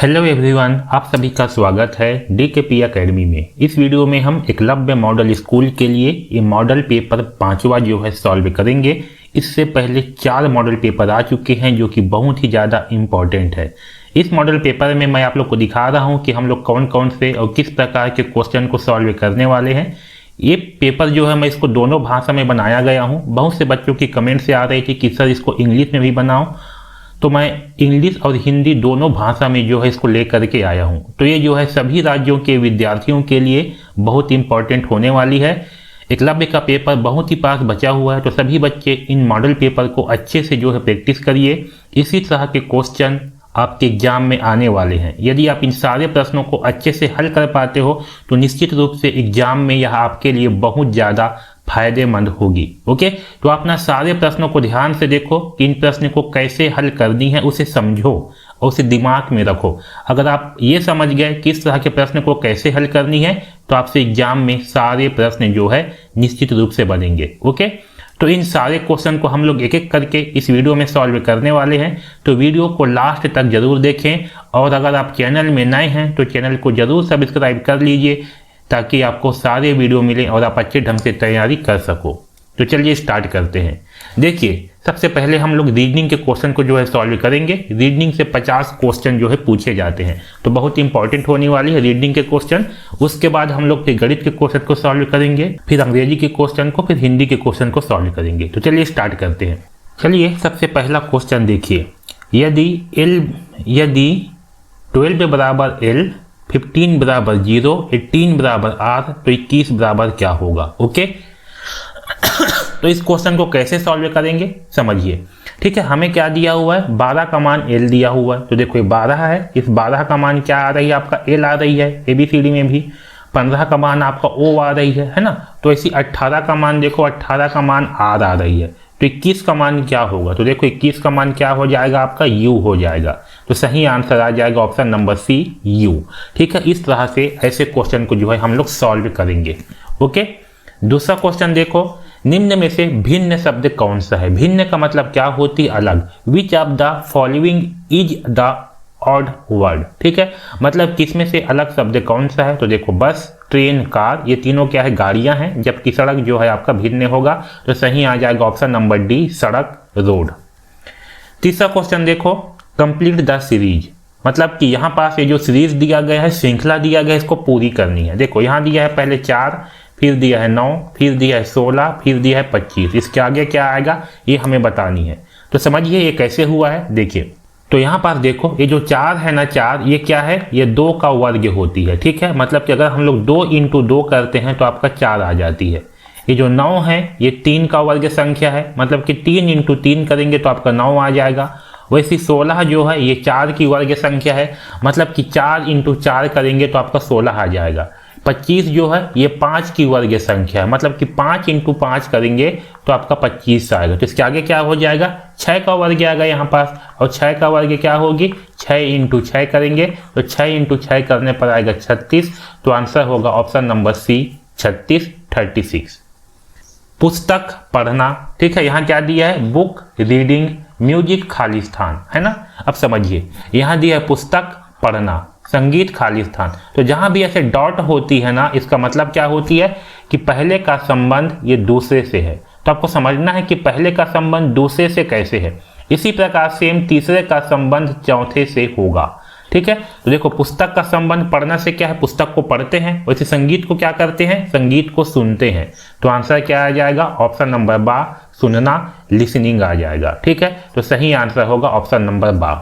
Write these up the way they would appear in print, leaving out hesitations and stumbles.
Hello everyone, आप सभी का स्वागत है DKP एकेडमी में। इस वीडियो में हम एकलव्य मॉडल स्कूल के लिए ये मॉडल पेपर 5वां जो है सॉल्व करेंगे। इससे पहले 4 मॉडल पेपर आ चुके हैं जो कि बहुत ही ज़्यादा इम्पॉर्टेंट है। इस मॉडल पेपर में मैं आप लोग को दिखा रहा हूँ कि हम लोग कौन कौन से और किस प्रकार के क्वेश्चन को सॉल्व करने वाले हैं। ये पेपर जो है मैं इसको दोनों भाषा में बनाया गया हूँ। बहुत से बच्चों की कमेंट से आ रही थी कि सर इसको इंग्लिश में भी बनाओ, तो मैं इंग्लिश और हिंदी दोनों भाषा में जो है इसको लेकर के आया हूँ। तो ये जो है सभी राज्यों के विद्यार्थियों के लिए बहुत इंपॉर्टेंट होने वाली है। एकलव्य का पेपर बहुत ही पास बचा हुआ है, तो सभी बच्चे इन मॉडल पेपर को अच्छे से जो है प्रैक्टिस करिए। इसी तरह के क्वेश्चन आपके एग्जाम में आने वाले हैं। यदि आप इन सारे प्रश्नों को अच्छे से हल कर पाते हो तो निश्चित रूप से एग्जाम में यह आपके लिए बहुत ज़्यादा फायदेमंद होगी। ओके, तो अपना सारे प्रश्नों को ध्यान से देखो कि इन प्रश्न को कैसे हल करनी है, उसे समझो और उसे दिमाग में रखो। अगर आप ये समझ गए किस तरह के प्रश्न को कैसे हल करनी है तो आपसे एग्जाम में सारे प्रश्न जो है निश्चित रूप से बनेंगे। ओके, तो इन सारे क्वेश्चन को हम लोग एक एक करके इस वीडियो में सॉल्व करने वाले हैं, तो वीडियो को लास्ट तक जरूर देखें। और अगर आप चैनल में नए हैं तो चैनल को जरूर सब्सक्राइब कर लीजिए ताकि आपको सारे वीडियो मिले और आप अच्छे ढंग से तैयारी कर सको। तो चलिए स्टार्ट करते हैं। देखिए, सबसे पहले हम लोग रीजनिंग के क्वेश्चन को जो है सॉल्व करेंगे। रीजनिंग से 50 क्वेश्चन जो है पूछे जाते हैं, तो बहुत इंपॉर्टेंट होने वाली है रीजनिंग के क्वेश्चन। उसके बाद हम लोग फिर गणित के क्वेश्चन को सॉल्व करेंगे, फिर अंग्रेजी के क्वेश्चन को, फिर हिंदी के क्वेश्चन को सॉल्व करेंगे। तो चलिए स्टार्ट करते हैं। चलिए सबसे पहला क्वेश्चन देखिए, यदि 12 बराबर L, 15 बराबर 0, 18 बराबर R, तो 21 बराबर क्या होगा। ओके, तो इस क्वेश्चन को कैसे सॉल्व करेंगे समझिए। ठीक है, हमें क्या दिया हुआ है, 12 का मान L दिया हुआ है। तो देखो ये 12 है, इस 12 का मान क्या आ रही है आपका L आ रही है ABCD में भी। 15 का मान आपका O आ रही है ना। तो ऐसी 18 का मान देखो, 18 का मान R आ रही है। तो 21 का मान क्या होगा, तो देखो 21 का मान क्या हो जाएगा आपका U हो जाएगा। तो सही आंसर आ जाएगा ऑप्शन नंबर C, U। ठीक है, इस तरह से ऐसे क्वेश्चन को जो है हम लोग सॉल्व करेंगे। ओके, दूसरा क्वेश्चन देखो, निम्न में से भिन्न शब्द कौन सा है। भिन्न का मतलब क्या होती है, अलग। Which of the following is the odd word. ठीक है, मतलब किसमें से अलग शब्द कौन सा है। तो देखो बस, ट्रेन, कार, ये तीनों क्या है, गाड़ियां हैं, जबकि सड़क जो है आपका भिन्न होगा। तो सही आ जाएगा ऑप्शन नंबर D, सड़क, रोड। तीसरा क्वेश्चन देखो, कंप्लीट द सीरीज, मतलब कि यहाँ पास ये जो सीरीज दिया गया है, श्रृंखला दिया गया है, इसको पूरी करनी है। देखो यहाँ दिया है पहले 4, फिर दिया है 9, फिर दिया है 16, फिर दिया है 25। इसके आगे क्या आएगा ये हमें बतानी है। तो समझिए ये कैसे हुआ है। देखिए, तो यहाँ पास देखो ये जो 4 है ना, 4 ये क्या है, ये 2 का वर्ग होती है। ठीक है, मतलब कि अगर हम लोग 2 × 2 करते हैं तो आपका 4 आ जाती है। ये जो 9 है ये 3 का वर्ग संख्या है, मतलब कि 3 × 3 करेंगे तो आपका 9 आ जाएगा। वैसे 16 जो है ये 4 की वर्ग संख्या है, मतलब कि 4 × 4 करेंगे तो आपका 16 आ जाएगा। 25 जो है ये 5 की वर्ग संख्या है, मतलब कि 5 × 5 करेंगे तो आपका 25 आएगा। तो इसके आगे क्या हो जाएगा, 6 का वर्ग आएगा यहाँ पास, और 6 का वर्ग क्या होगी, 6 × 6 करेंगे तो 6 × 6 करने पर आएगा 36। तो आंसर होगा ऑप्शन नंबर C, 36, 36। पुस्तक पढ़ना। ठीक है, यहाँ क्या दिया है, बुक, रीडिंग, म्यूजिक, खाली स्थान, है ना। अब समझिए, यहाँ दिया है पुस्तक पढ़ना, संगीत, खाली स्थान। तो जहां भी ऐसे डॉट होती है ना, इसका मतलब क्या होती है कि पहले का संबंध ये दूसरे से है। तो आपको समझना है कि पहले का संबंध दूसरे से कैसे है। इसी प्रकार सेम तीसरे का संबंध चौथे से होगा। ठीक है, तो देखो पुस्तक का संबंध पढ़ना से क्या है, पुस्तक को पढ़ते हैं। वैसे संगीत को क्या करते हैं, संगीत को सुनते हैं। तो आंसर क्या आ जाएगा, ऑप्शन नंबर बा, सुनना, लिसनिंग आ जाएगा। ठीक है, तो सही आंसर होगा ऑप्शन नंबर बा।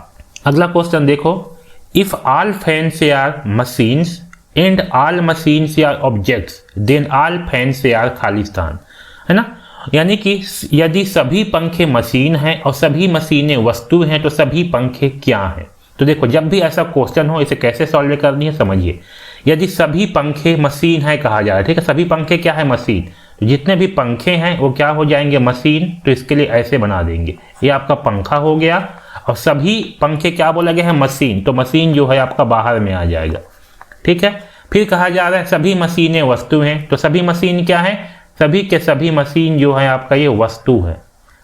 अगला क्वेश्चन देखो, If all fans are machines and all machines are objects, then all fans are खाली स्थान, है ना। यानी कि यदि सभी पंखे मशीन हैं और सभी मशीनें वस्तु हैं तो सभी पंखे क्या हैं। तो देखो जब भी ऐसा क्वेश्चन हो इसे कैसे सॉल्व करनी है समझिए। यदि सभी पंखे मशीन है कहा जा रहा है, ठीक है, सभी पंखे क्या है, मशीन। तो जितने भी पंखे हैं वो क्या हो जाएंगे, मशीन। तो इसके लिए ऐसे बना देंगे, ये आपका पंखा हो गया और सभी पंखे क्या बोला गया है, मशीन। तो मशीन जो है आपका बाहर में आ जाएगा। ठीक है, फिर कहा जा रहा है सभी मशीनें वस्तु हैं। तो सभी मशीन क्या है, सभी के सभी मशीन जो है आपका ये वस्तु है।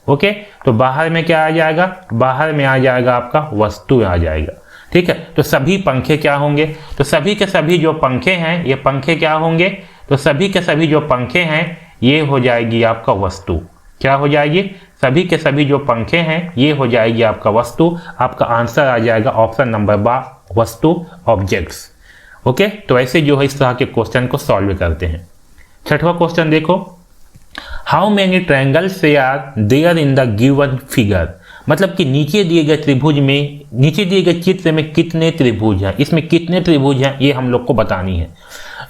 ओके, तो बाहर में क्या आ जाएगा, बाहर में आ जाएगा आपका वस्तु आ जाएगा। ठीक है। तो सभी पंखे क्या होंगे, तो सभी के सभी जो पंखे हैं ये पंखे क्या होंगे, तो सभी के सभी जो पंखे हैं ये हो जाएगी आपका वस्तु। क्या हो जाएगी, सभी के सभी जो पंखे हैं ये हो जाएगी आपका वस्तु। आपका आंसर आ जाएगा ऑप्शन नंबर बा, वस्तु, ऑब्जेक्ट्स। ओके, तो ऐसे जो है इस तरह के क्वेश्चन को सॉल्व करते हैं। छठवां क्वेश्चन देखो, how many triangles are there in the given figure, मतलब कि नीचे दिए गए त्रिभुज में, नीचे दिए गए चित्र में कितने त्रिभुज हैं, इसमें कितने त्रिभुज हैं ये हम लोग को बतानी है।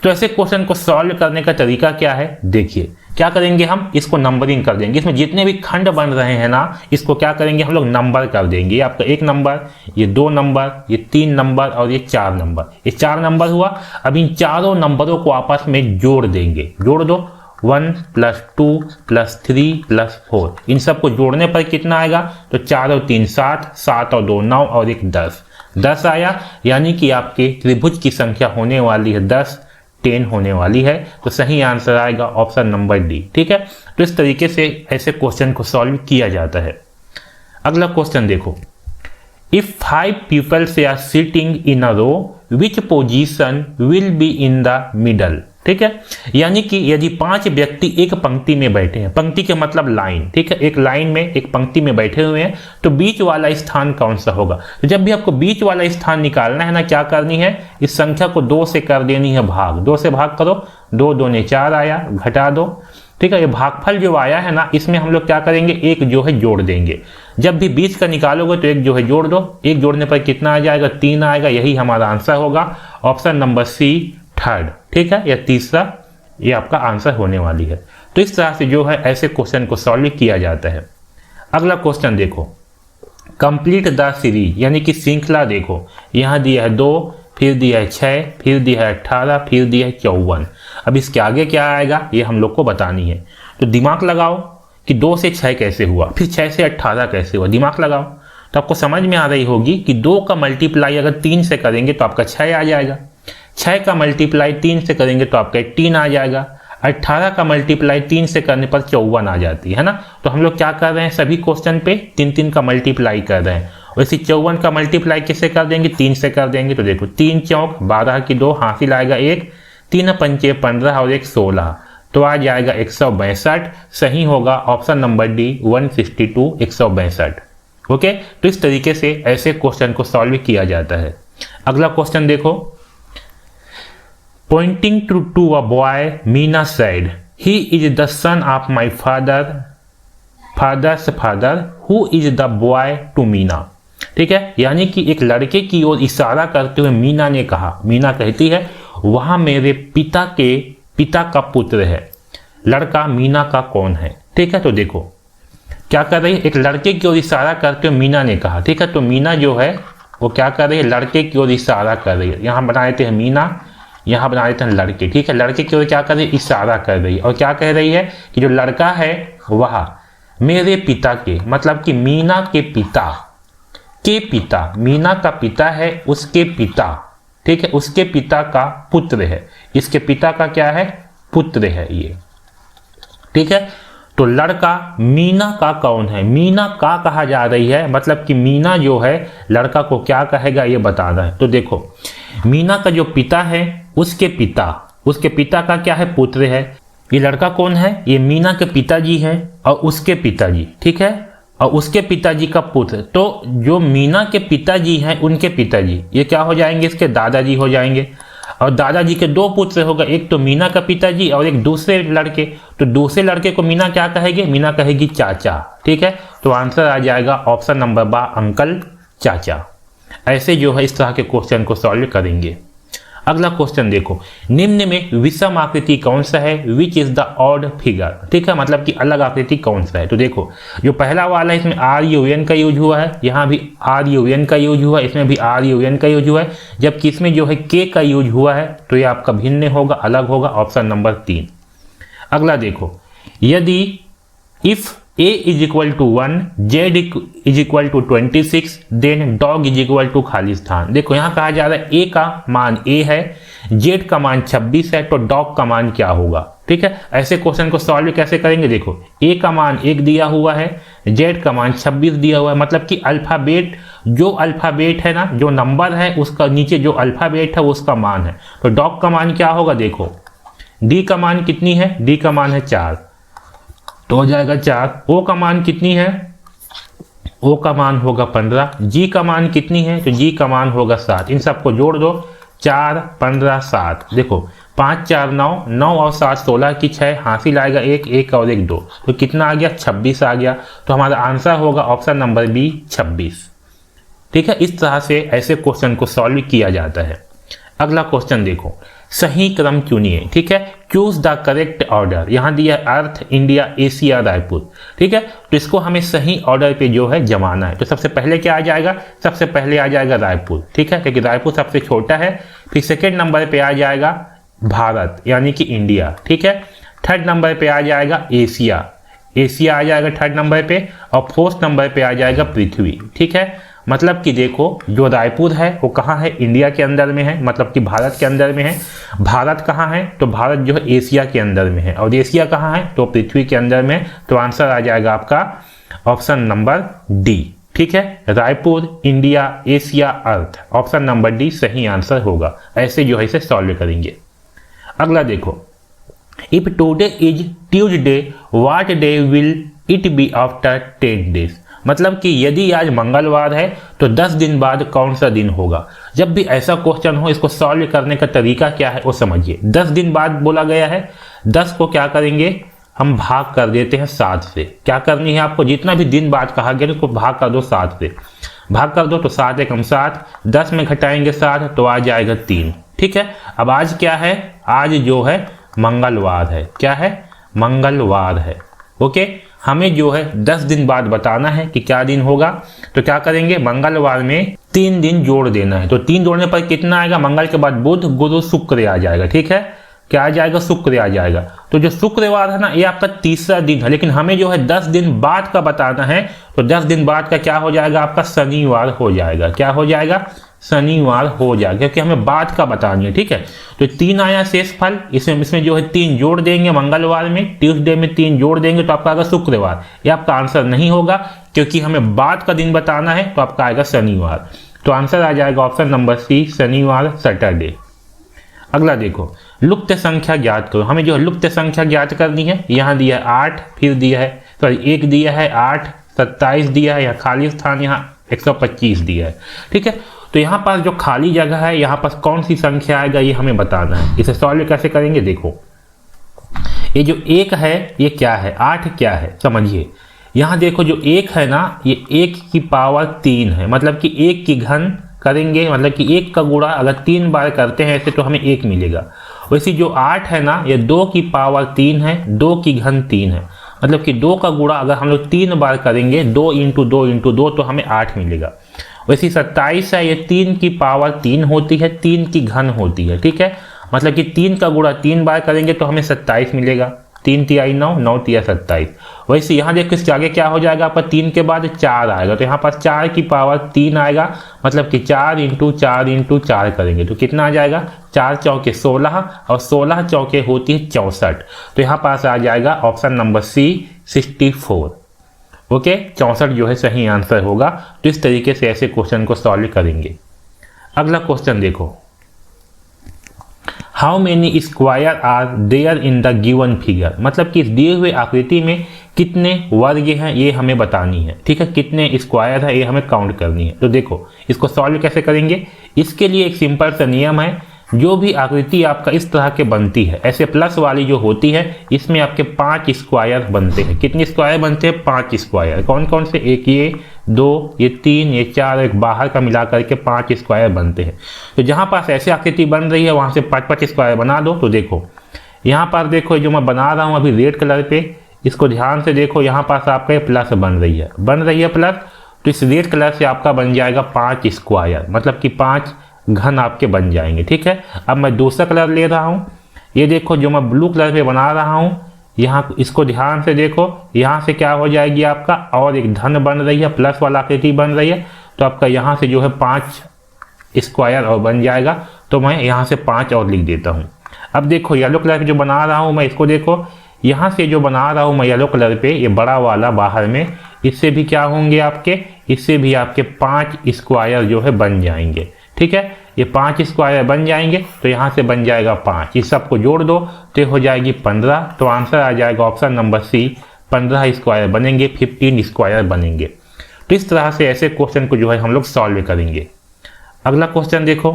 तो ऐसे क्वेश्चन को सॉल्व करने का तरीका क्या है, देखिए क्या करेंगे, हम इसको नंबरिंग कर देंगे। इसमें जितने भी खंड बन रहे हैं ना, इसको क्या करेंगे हम लोग नंबर कर देंगे। ये आपका 1 नंबर, ये 2 नंबर, ये 3 नंबर और ये 4 नंबर। ये 4 नंबर हुआ। अब इन चारों नंबरों को आपस में जोड़ देंगे, जोड़ दो, 1 + 2 + 3 + 4। इन सबको जोड़ने पर कितना आएगा, तो 4 और 3 7, 7 और 2 9 और 1 10, 10 आया। यानी कि आपके त्रिभुज की संख्या होने वाली है 10, 10 होने वाली है। तो सही आंसर आएगा ऑप्शन नंबर डी। ठीक है, तो इस तरीके से ऐसे क्वेश्चन को सॉल्व किया जाता है। अगला क्वेश्चन देखो, if 5 peoples are sitting in a row which position will be in the middle. ठीक है, यानी कि यदि 5 व्यक्ति एक पंक्ति में बैठे हैं, पंक्ति के मतलब लाइन, ठीक है, एक लाइन में एक पंक्ति में बैठे हुए हैं, तो बीच वाला स्थान कौन सा होगा। तो जब भी आपको बीच वाला स्थान निकालना है ना, क्या करनी है, इस संख्या को 2 से कर देनी है भाग। 2 से भाग करो, 2 दूने 4 आया, घटा दो। ठीक है, ये भागफल जो आया है ना, इसमें हम लोग क्या करेंगे, एक जो है जोड़ देंगे। जब भी बीच का निकालोगे तो एक जो है जोड़ दो, एक जोड़ने पर कितना आ जाएगा, 3 आएगा। यही हमारा आंसर होगा ऑप्शन नंबर सी, थर्ड। ठीक है, या तीसरा, ये आपका आंसर होने वाली है। तो इस तरह से जो है ऐसे क्वेश्चन को सॉल्व किया जाता है। अगला क्वेश्चन देखो, कंप्लीट द सीरीज, यानी कि श्रृंखला देखो, यहाँ दिया है 2, फिर दिया है 6, फिर दिया है 18, फिर दिया है 54। अब इसके आगे क्या आएगा ये हम लोग को बतानी है। तो दिमाग लगाओ कि 2 से 6 कैसे हुआ, फिर 6 से 18 कैसे हुआ, दिमाग लगाओ तो आपको समझ में आ रही होगी कि 2 का मल्टीप्लाई अगर 3 से करेंगे तो आपका 6 आ जाएगा, 6 का मल्टीप्लाई 3 से करेंगे तो आपका 18 आ जाएगा, 18 का मल्टीप्लाई 3 से करने पर 54 आ जाती है ना। तो हम लोग क्या कर रहे हैं, सभी क्वेश्चन पे 3 का मल्टीप्लाई कर रहे हैं। वैसे 54 का मल्टीप्लाई किससे कर देंगे, 3 से कर देंगे। तो देखो 3 चौक 12 की 2 हासिल आएगा 1, 3 पंचे 15 और 1 16, तो आ जाएगा 162। सही होगा ऑप्शन नंबर डी, 162, 162। ओके, तो इस तरीके से ऐसे क्वेश्चन को सॉल्व किया जाता है। अगला क्वेश्चन देखो, pointing to a boy, Meena said, "He is the son of my father's father. Who is the boy to Meena?" ठीक है, यानी कि एक लड़के की ओर इशारा करते हुए मीना ने कहा, मीना कहती है वहां मेरे पिता के पिता का पुत्र है। लड़का मीना का कौन है। ठीक है, तो देखो क्या कर रही है, एक लड़के की ओर इशारा करते हुए मीना ने कहा। ठीक है, तो मीना जो है वो क्या कर रही है, लड़के की ओर इशारा कर रही है। यहाँ बना देते हैं मीना, यहाँ बना देते हैं लड़के। ठीक है, लड़के की ओर क्या कर रही है, इशारा कर रही है। और क्या कह रही है कि जो लड़का है वह मेरे पिता के, मतलब कि मीना के पिता के पिता, मीना का पिता है उसके पिता, ठीक है, उसके पिता का पुत्र है। इसके पिता का क्या है, पुत्र है ये। ठीक है, तो लड़का मीना का कौन है, मीना का कहा जा रही है, मतलब कि मीना जो है लड़का को क्या कहेगा ये बता रहा है। तो देखो मीना का जो पिता है उसके पिता का क्या है, पुत्र है। ये लड़का कौन है, ये मीना के पिताजी है और उसके पिताजी, ठीक है, और उसके पिताजी का पुत्र। तो जो मीना के पिताजी हैं उनके पिताजी ये क्या हो जाएंगे, इसके दादाजी हो जाएंगे। और दादाजी के 2 पुत्र होगा, एक तो मीना का पिताजी और एक दूसरे लड़के। तो दूसरे लड़के को मीना क्या कहेगी, मीना कहेगी चाचा। ठीक है, तो आंसर आ जाएगा ऑप्शन नंबर बा, अंकल, चाचा। ऐसे जो है इस तरह के क्वेश्चन को सॉल्व करेंगे। अगला क्वेश्चन देखो, निम्न में विषम आकृति कौन सा है, which is the odd figure. ठीक है, मतलब कि अलग आकृति कौन सा है। तो देखो जो पहला वाला है इसमें RUN का यूज हुआ है, यहाँ भी RUN का यूज हुआ है, इसमें भी RUN का यूज हुआ है, जबकि इसमें जो है K का यूज हुआ है। तो ये आपका भिन्न होगा, अलग होगा, ऑप्शन नंबर 3। अगला देखो, यदि if A is equal to 1, Z is equal to 26, then dog is equal to खाली स्थान। देखो यहाँ कहा जा रहा है A का मान A है, Z का मान 26 है, तो डॉग का मान क्या होगा। ठीक है, ऐसे क्वेश्चन को सॉल्व कैसे करेंगे, देखो A का मान 1 दिया हुआ है, जेड का मान 26 दिया हुआ है, मतलब कि अल्फ़ाबेट जो अल्फ़ाबेट है ना, जो नंबर है उसका नीचे जो अल्फ़ाबेट है उसका मान है। तो डॉग का मान क्या होगा, देखो डी का मान कितनी है, डी का मान है 4, तो हो जाएगा 4। ओ का मान कितनी है, ओ का मान होगा 15। जी का मान कितनी है, तो जी का मान होगा 7। इन सबको जोड़ दो, 4 15 7, देखो 5 4 9, 9 और 7 16 की 6, हासिल आएगा 1, 1 और 1 2, तो कितना आ गया, 26 आ गया। तो हमारा आंसर होगा ऑप्शन नंबर बी 26। ठीक है, इस तरह से ऐसे क्वेश्चन को सॉल्व किया जाता है। अगला क्वेश्चन देखो, सही क्रम चुनिए। ठीक है, चूज द करेक्ट ऑर्डर। यहाँ दिया अर्थ, इंडिया, एशिया, रायपुर। ठीक है, तो इसको हमें सही ऑर्डर पे जो है जमाना है। तो सबसे पहले क्या आ जाएगा, सबसे पहले आ जाएगा रायपुर। ठीक है, क्योंकि रायपुर सबसे छोटा है। फिर सेकेंड नंबर पे आ जाएगा भारत यानी कि इंडिया। ठीक है, थर्ड नंबर पे आ जाएगा एशिया, एशिया आ जाएगा थर्ड नंबर पे, और फोर्थ नंबर पे आ जाएगा पृथ्वी। ठीक है, मतलब कि देखो जो रायपुर है वो कहाँ है, इंडिया के अंदर में है, मतलब कि भारत के अंदर में है। भारत कहाँ है, तो भारत जो है एशिया के अंदर में है, और एशिया कहाँ है, तो पृथ्वी के अंदर में। तो आंसर आ जाएगा आपका ऑप्शन नंबर डी। ठीक है, रायपुर, इंडिया, एशिया, अर्थ, ऑप्शन नंबर डी सही आंसर होगा। ऐसे जो है इसे सॉल्व करेंगे। अगला देखो, if today is Tuesday what day will it be after 10 days. मतलब कि यदि आज मंगलवार है तो 10 दिन बाद कौन सा दिन होगा। जब भी ऐसा क्वेश्चन हो, इसको सॉल्व करने का तरीका क्या है वो समझिए। 10 दिन बाद बोला गया है, 10 को क्या करेंगे, हम भाग कर देते हैं 7 से। क्या करनी है आपको, जितना भी दिन बाद कहा गया उसको भाग कर दो 7 से। भाग कर दो तो 7 एकम 7, 10 में घटाएंगे 7 तो आ जाएगा 3। ठीक है, अब आज क्या है, आज जो है मंगलवार है। क्या है, मंगलवार है। ओके, हमें जो है 10 दिन बाद बताना है कि क्या दिन होगा। तो क्या करेंगे, मंगलवार में 3 दिन जोड़ देना है। तो 3 जोड़ने पर कितना आएगा, मंगल के बाद बुध, गुरु, शुक्र आ जाएगा। ठीक है, क्या आ जाएगा, शुक्र आ जाएगा। तो जो शुक्रवार है ना, ये आपका तीसरा दिन है, लेकिन हमें जो है 10 दिन बाद का बताना है। तो 10 दिन बाद का क्या हो जाएगा, आपका शनिवार हो जाएगा। क्या हो जाएगा, शनिवार हो जाएगा, क्योंकि हमें बाद का बतानी है। ठीक है, तो 3 आया शेष फल, इसमें जो है 3 जोड़ देंगे मंगलवार में, ट्यूसडे में 3 जोड़ देंगे तो आपका आएगा शुक्रवार। ये आपका आंसर नहीं होगा, क्योंकि हमें बाद का दिन बताना है, तो आपका आएगा शनिवार। तो आंसर आ जाएगा ऑप्शन नंबर सी, शनिवार, सैटरडे। अगला देखो, लुप्त संख्या ज्ञात करो। हमें जो है लुप्त संख्या ज्ञात करनी है। यहाँ दिया है 8, फिर दिया है सॉरी 1 दिया है, 8 27 दिया है, यहाँ खाली स्थान यहाँ 125 दिया है। ठीक है, तो यहाँ पास जो खाली जगह है, यहाँ पास कौन सी संख्या आएगा ये हमें बताना है। इसे सॉल्व कैसे करेंगे, देखो ये जो 1 है ये क्या है, 8 क्या है समझिए। यहाँ देखो जो 1 है ना, ये 1 की पावर 3 है, मतलब कि 1 की घन करेंगे, मतलब कि 1 का गुणा अगर 3 बार करते हैं ऐसे तो हमें 1 मिलेगा। वैसे जो 8 है ना, ये 2 की पावर 3 है, 2 की घन 3 है, मतलब कि 2 का गुणा अगर हम लोग 3 बार करेंगे, 2 इंटू 2 इंटू 2 तो हमें 8 मिलेगा। वैसे 27 है, ये 3 की पावर 3 होती है, 3 की घन होती है। ठीक है, मतलब कि 3 का गुणा 3 बार करेंगे तो हमें 27 मिलेगा। 3 तिहाई 9, 9 तिहाई 27। वैसे यहाँ देखो इसके आगे क्या हो जाएगा, आपका 3 के बाद 4 आएगा, तो यहाँ पर 4 की पावर 3 आएगा, मतलब कि 4 इंटू 4 इंटू 4 करेंगे तो कितना आ जाएगा, 4 चौके 16, और 16 चौके होती है 64। तो यहाँ पास आ जाएगा ऑप्शन नंबर सी, 64। ओके, 64 जो है सही आंसर होगा। तो इस तरीके से ऐसे क्वेश्चन को सॉल्व करेंगे। अगला क्वेश्चन देखो, how many square are there in the given figure. मतलब कि इस दिए हुए आकृति में कितने वर्ग हैं ये हमें बतानी है। ठीक है, कितने स्क्वायर है ये हमें काउंट करनी है। तो देखो इसको सॉल्व कैसे करेंगे, इसके लिए एक सिंपल सा नियम है। जो भी आकृति आपका इस तरह के बनती है, ऐसे प्लस वाली जो होती है, इसमें आपके 5 स्क्वायर बनते हैं। कितने स्क्वायर बनते हैं, 5 स्क्वायर। कौन कौन से, एक ये, 2 ये, 3 ये, 4 एक बाहर का मिला करके 5 स्क्वायर बनते हैं। तो जहाँ पास ऐसे आकृति बन रही है वहाँ से 5-5 स्क्वायर बना दो। तो देखो यहाँ पर देखो जो मैं बना रहा हूँ अभी रेड कलर पे, इसको ध्यान से देखो, यहाँ पास आपका प्लस बन रही है प्लस। तो इस रेड कलर से आपका बन जाएगा 5 स्क्वायर, मतलब कि 5 घन आपके बन जाएंगे। ठीक है, अब मैं दूसरा कलर ले रहा हूँ। ये देखो जो मैं ब्लू कलर पे बना रहा हूँ, यहाँ इसको ध्यान से देखो, यहाँ से क्या हो जाएगी आपका, और एक धन बन रही है, प्लस वाला आकृति बन रही है। तो आपका यहाँ से जो है 5 स्क्वायर और बन जाएगा। तो मैं यहाँ से 5 और लिख देता हूँ। अब देखो येलो कलर पे जो बना रहा हूँ मैं, इसको देखो यहाँ से जो बना रहा हूँ मैं येलो कलर पे, ये बड़ा वाला बाहर में, इससे भी क्या होंगे आपके, इससे भी आपके 5 स्क्वायर जो है बन जाएंगे। ठीक है, ये 5 स्क्वायर बन जाएंगे तो यहाँ से बन जाएगा 5, इस सबको जोड़ दो तो हो जाएगी 15। तो आंसर आ जाएगा ऑप्शन नंबर सी, 15 स्क्वायर बनेंगे, 15 स्क्वायर बनेंगे। तो इस तरह से ऐसे क्वेश्चन को जो है हम लोग सॉल्व करेंगे। अगला क्वेश्चन देखो,